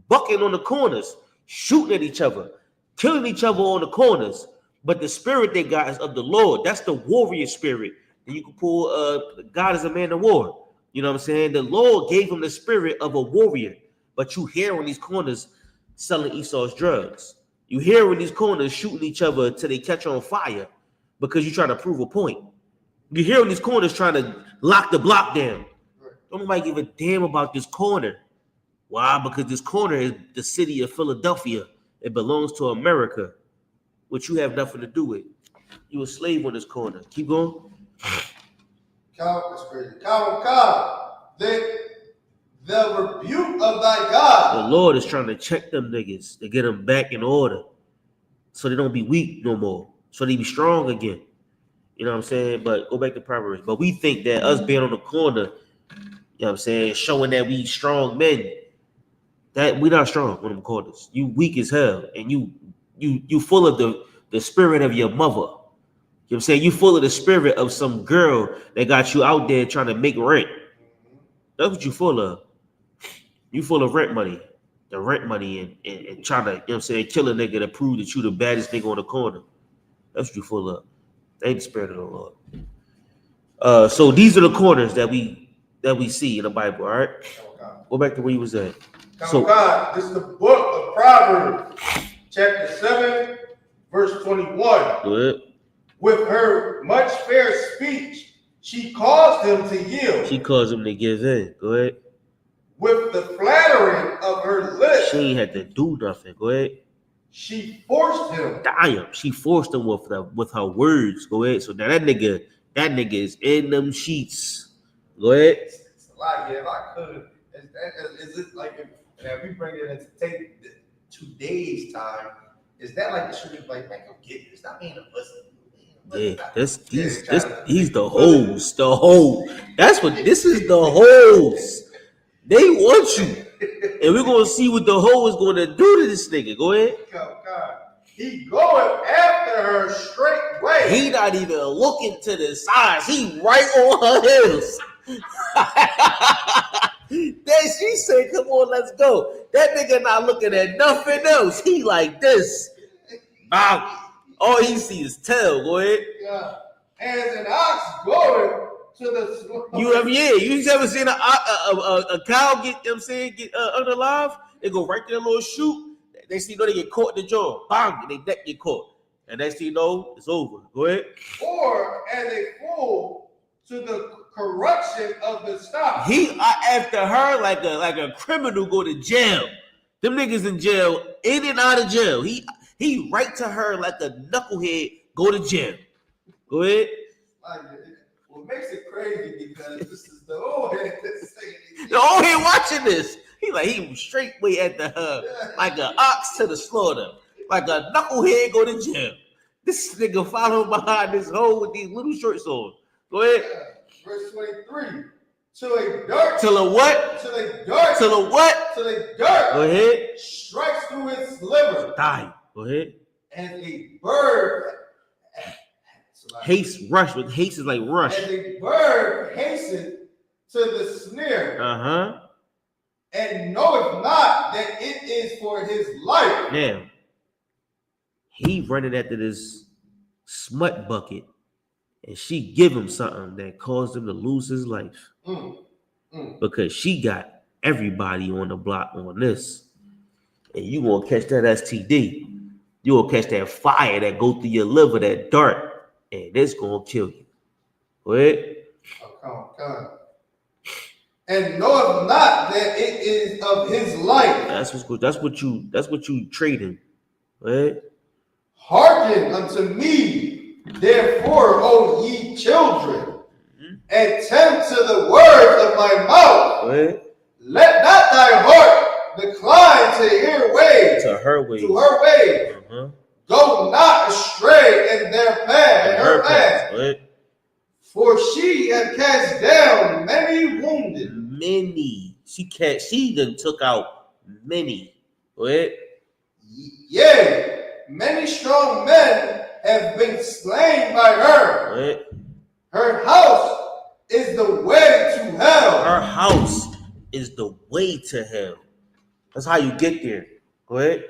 bucking on the corners, shooting at each other, killing each other on the corners. But the spirit they got is of the Lord. That's the warrior spirit. And you can pull God is a man of war. You know what I'm saying? The Lord gave him the spirit of a warrior. But you hear on these corners selling Esau's drugs. You hear in these corners shooting each other until they catch on fire because you're trying to prove a point. You hear in these corners trying to lock the block down. Don't nobody give a damn about this corner. Why? Because this corner is the city of Philadelphia. It belongs to America, which you have nothing to do with. You a slave on this corner. Keep going. That's crazy. The rebuke of thy God. The Lord is trying to check them niggas to get them back in order so they don't be weak no more, so they be strong again. You know what I'm saying? But go back to Proverbs. But we think that us being on the corner, you know what I'm saying, showing that we strong men, that we not strong on them corners. You weak as hell, and you full of the spirit of your mother. know what I'm saying? You full of the spirit of some girl that got you out there trying to make rent. That's what you full of. You full of rent money. The rent money and trying to, you know what I'm saying, kill a nigga to prove that you the baddest nigga on the corner. That's what you full of. Ain't the spirit of the Lord. So these are the corners that we see in the Bible, all right? Go back to where you was at. So God, this is the book of Proverbs, chapter 7, verse 21. Go ahead. With her much fair speech, she caused him to yield. She caused him to give in. Go ahead. With the flattering of her lips, she ain't had to do nothing. Go ahead. She forced him. Damn, she forced him with her words. Go ahead. So now that nigga is in them sheets. Go ahead. It's a lot, yeah. If I could, is it like if we bring it into today's time? Is that like the shooting? Like, man, go get this. Stop being a pussy. Yeah, he's the host. The host. That's what this is. The host. They want you, and we're gonna see what the hoe is gonna do to this nigga. Go ahead. Oh, God. He going after her straight way. He not even looking to the sides. He right on her heels. Then she said, "Come on, let's go." That nigga not looking at nothing else. He like this. Bang. All he sees is tail. Go ahead. Yeah. As an ox going to the slaughter. You ever seen a cow get, you know what I'm saying, get unalive? They go right to their little chute. They see, they get caught in the jaw. Bang, and they neck get caught. And next thing you know, it's over. Go ahead. Or as a fool to the corruption of the stock. He after her like a criminal go to jail. Them niggas in jail, in and out of jail. He right to her like a knucklehead go to jail. Go ahead. What makes it crazy because this is the old head that's saying it. The old head watching this. He straight way at the like an ox to the slaughter. Like a knucklehead go to jail. This nigga following behind this hole with these little shorts on. Go ahead. Yeah. Verse 23. Till a dart. Till a what? Till a dart. Till a what? Till a dart. Go ahead. Strikes through his liver. Die. Go ahead. And a bird. Haste, rush. With haste is like rush. And a bird hastened to the snare. And knoweth not that it is for his life. Now, he running after this smut bucket, and she give him something that caused him to lose his life. Because she got everybody on the block on this. And you gonna catch that STD. You gonna catch that fire that go through your liver, that dart. And it's gonna kill you. Go ahead. Okay. And knoweth not that it is of his life. That's what's good. That's what you trading. Go ahead. Hearken unto me, therefore, O ye children, attend to the words of my mouth. Go ahead. Let not thy heart decline to her ways. To her ways. Go not astray in their path, in her path. For she hath cast down many wounded. Many. She done took out many. Go ahead. Yea, many strong men have been slain by her. Go ahead. Her house is the way to hell. Her house is the way to hell. That's how you get there. Go ahead.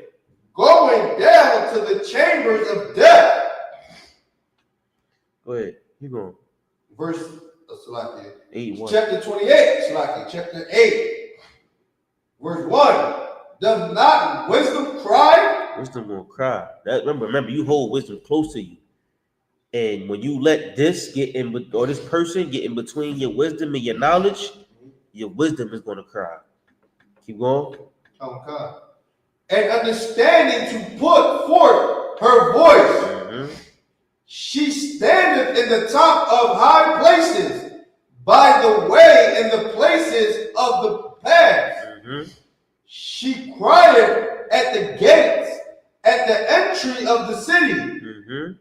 Going down to the chambers of death. Go ahead. Keep going. Verse 8, chapter 28, chapter 8, verse 1. Does not wisdom cry? Wisdom gonna cry. Remember, you hold wisdom close to you. And when you let this this person get in between your wisdom and your knowledge, your wisdom is gonna cry. Keep going. Okay. And understanding to put forth her voice. She standeth in the top of high places, by the way in the places of the path. She crieth at the gates, at the entry of the city,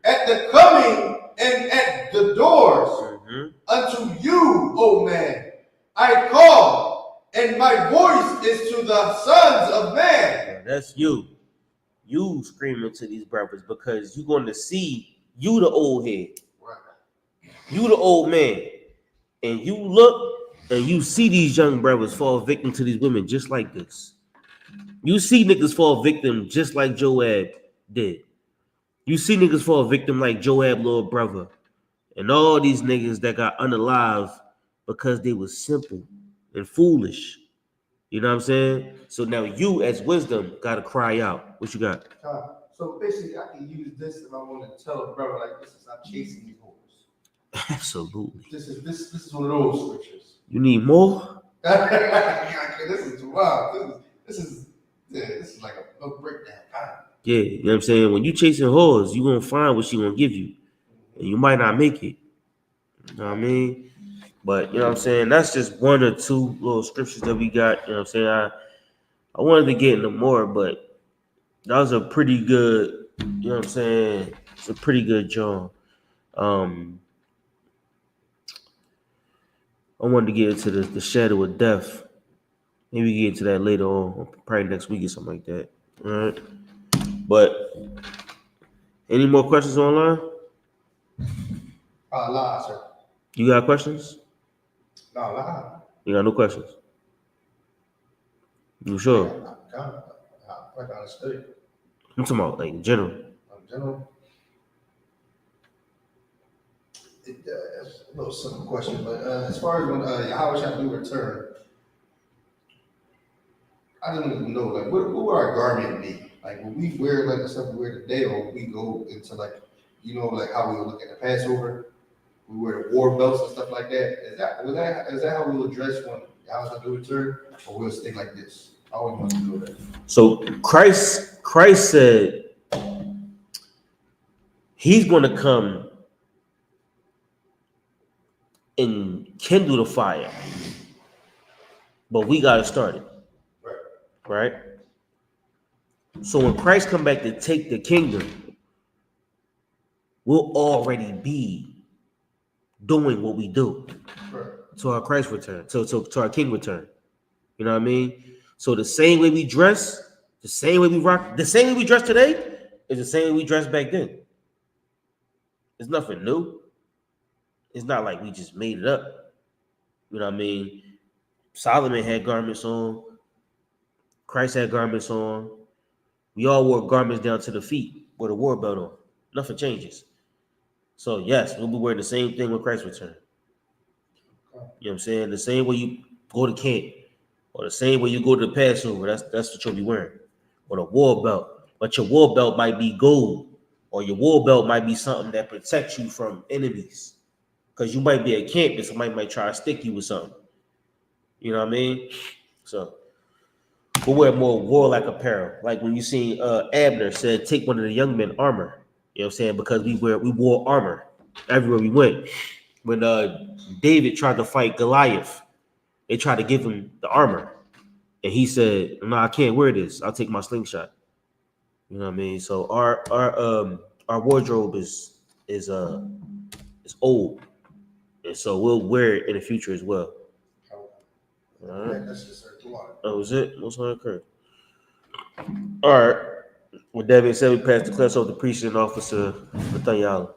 at the coming and at the doors. Unto you, O man, I call, and my voice is to the sons of man. That's you. You screaming to these brothers because you're going to see you the old head. You the old man, and you look and you see these young brothers fall victim to these women just like this. You see niggas fall victim just like Joab did. You see niggas fall victim like Joab, little brother, and all these niggas that got unalive because they was simple and foolish. You know what I'm saying? So now you, as wisdom, gotta cry out. What you got? So basically, I can use this if I want to tell a brother like this is I'm chasing these whores. Absolutely. This is one of those scriptures. You need more? This is wild. This is like a little breakdown. Yeah, you know what I'm saying? When you chasing whores, you gonna find what she gonna give you. And you might not make it. You know what I mean? But you know what I'm saying? That's just one or two little scriptures that we got. You know what I'm saying? I wanted to get into more, but that was a pretty good, you know what I'm saying? It's a pretty good job. I wanted to get into the shadow of death. Maybe we get into that later on, probably next week or something like that. All right. But any more questions online? Lie, sir. You got questions? No, lie. You got no questions? You sure? I got to study. I'm talking about like in general. In general, it's a little simple question, but as far as when YAHUSHA do return, I don't even know, like, what would our garment be? Like, would we wear like the stuff we wear today, or would we go into like, you know, like how we would look at the Passover? We wear the war belts and stuff like that. Is that how we will dress when YAHUSHA do return, or we'll stay like this? I always want to know that. So Christ said he's going to come and kindle the fire, but we got to start it, right? So when Christ come back to take the kingdom, we'll already be doing what we do to our Christ return, to our King return. You know what I mean? So the same way we dress, the same way we rock, the same way we dress today is the same way we dressed back then. It's nothing new. It's not like we just made it up. You know what I mean? Solomon had garments on. Christ had garments on. We all wore garments down to the feet with a war belt on. Nothing changes. So yes, we'll be wearing the same thing when Christ returns. You know what I'm saying? The same way you go to camp, or the same way you go to the Passover, that's what you'll be wearing. Or a war belt. But your war belt might be gold, or your war belt might be something that protects you from enemies. Because you might be at camp and somebody might try to stick you with something. You know what I mean? So we'll wear more warlike apparel. Like when you see Abner said, take one of the young men armor. You know what I'm saying? Because we wore armor everywhere we went. When David tried to fight Goliath, they tried to give him the armor. And he said, no, I can't wear this. I'll take my slingshot. You know what I mean? So our wardrobe is old. And so we'll wear it in the future as well. All right. That was it. Most occurred. All right. With that being said, we pass the class over to Precinct Officer NAYAAHLA.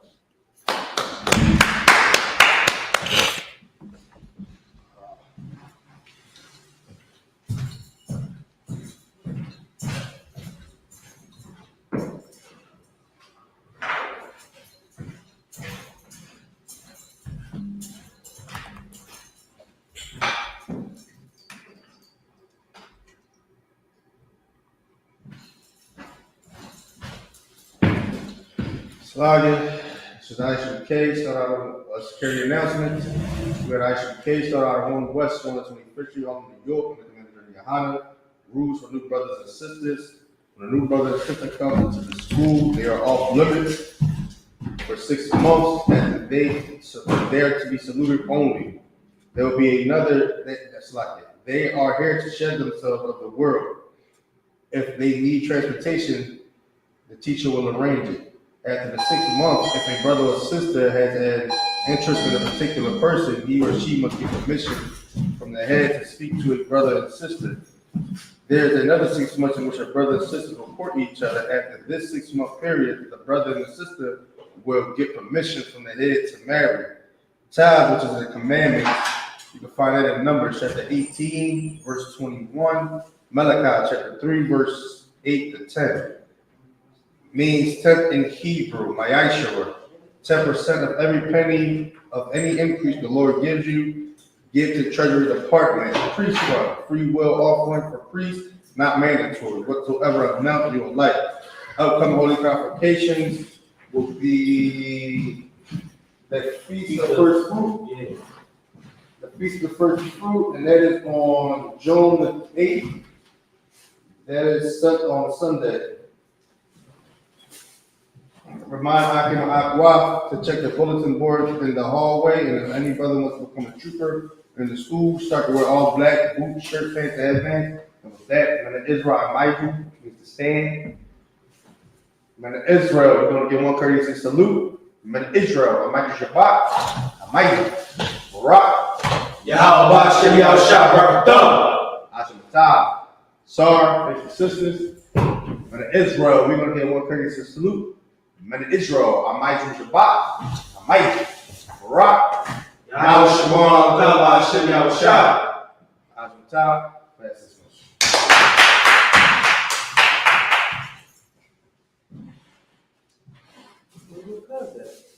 This is I.S.U.P.K. Start out with a security announcement. We at I.S.U.P.K. start out our home west, 125th Street, home in New York, with the commander of YAHANNA. Rules for new brothers and sisters. When a new brother and sister come into the school, they are off limits for 6 months, and they're to be saluted only. There will be another, that's like it. They are here to shed themselves of the world. If they need transportation, the teacher will arrange it. After the 6 months, if a brother or sister has an interest in a particular person, he or she must get permission from the head to speak to his brother and sister. There is another 6 months in which a brother and sister report each other. After this 6 month period, the brother and the sister will get permission from the head to marry. Tab, which is a commandment. You can find that in Numbers chapter 18, verse 21. Malachi chapter 3, verse 8 to 10. Means tenth in Hebrew, YAHUSHUA. 10% of every penny of any increase the Lord gives you, give to Treasury Department. Priest fund, free will offering for priests, not mandatory, whatsoever amount you would like. Upcoming holy convocations will be the Feast of First Fruit. Yeah. The Feast of First Fruit, and that is on June the 8th. That is set on Sunday. Remind Akim and I.W.A. to check the bulletin board in the hallway, and if any brother wants to become a trooper in the school, start to wear all black, boots, shirt, pants, headbands. And with that, man, Israel Michael needs to stand. Man, Israel, we're going to give one courtesy salute. Man, Israel, Michael Shabbat, Michael, Barak, YAHAWAH, Shabbat, Ashamatab, Sar, faithful sisters. Man, Israel, we're going to give one courtesy salute. Man, Israel, Michael Shabbat, Michael, Barak, YAHUSHUA, Shabbat, Ashamatab, faithful sisters. Who does that?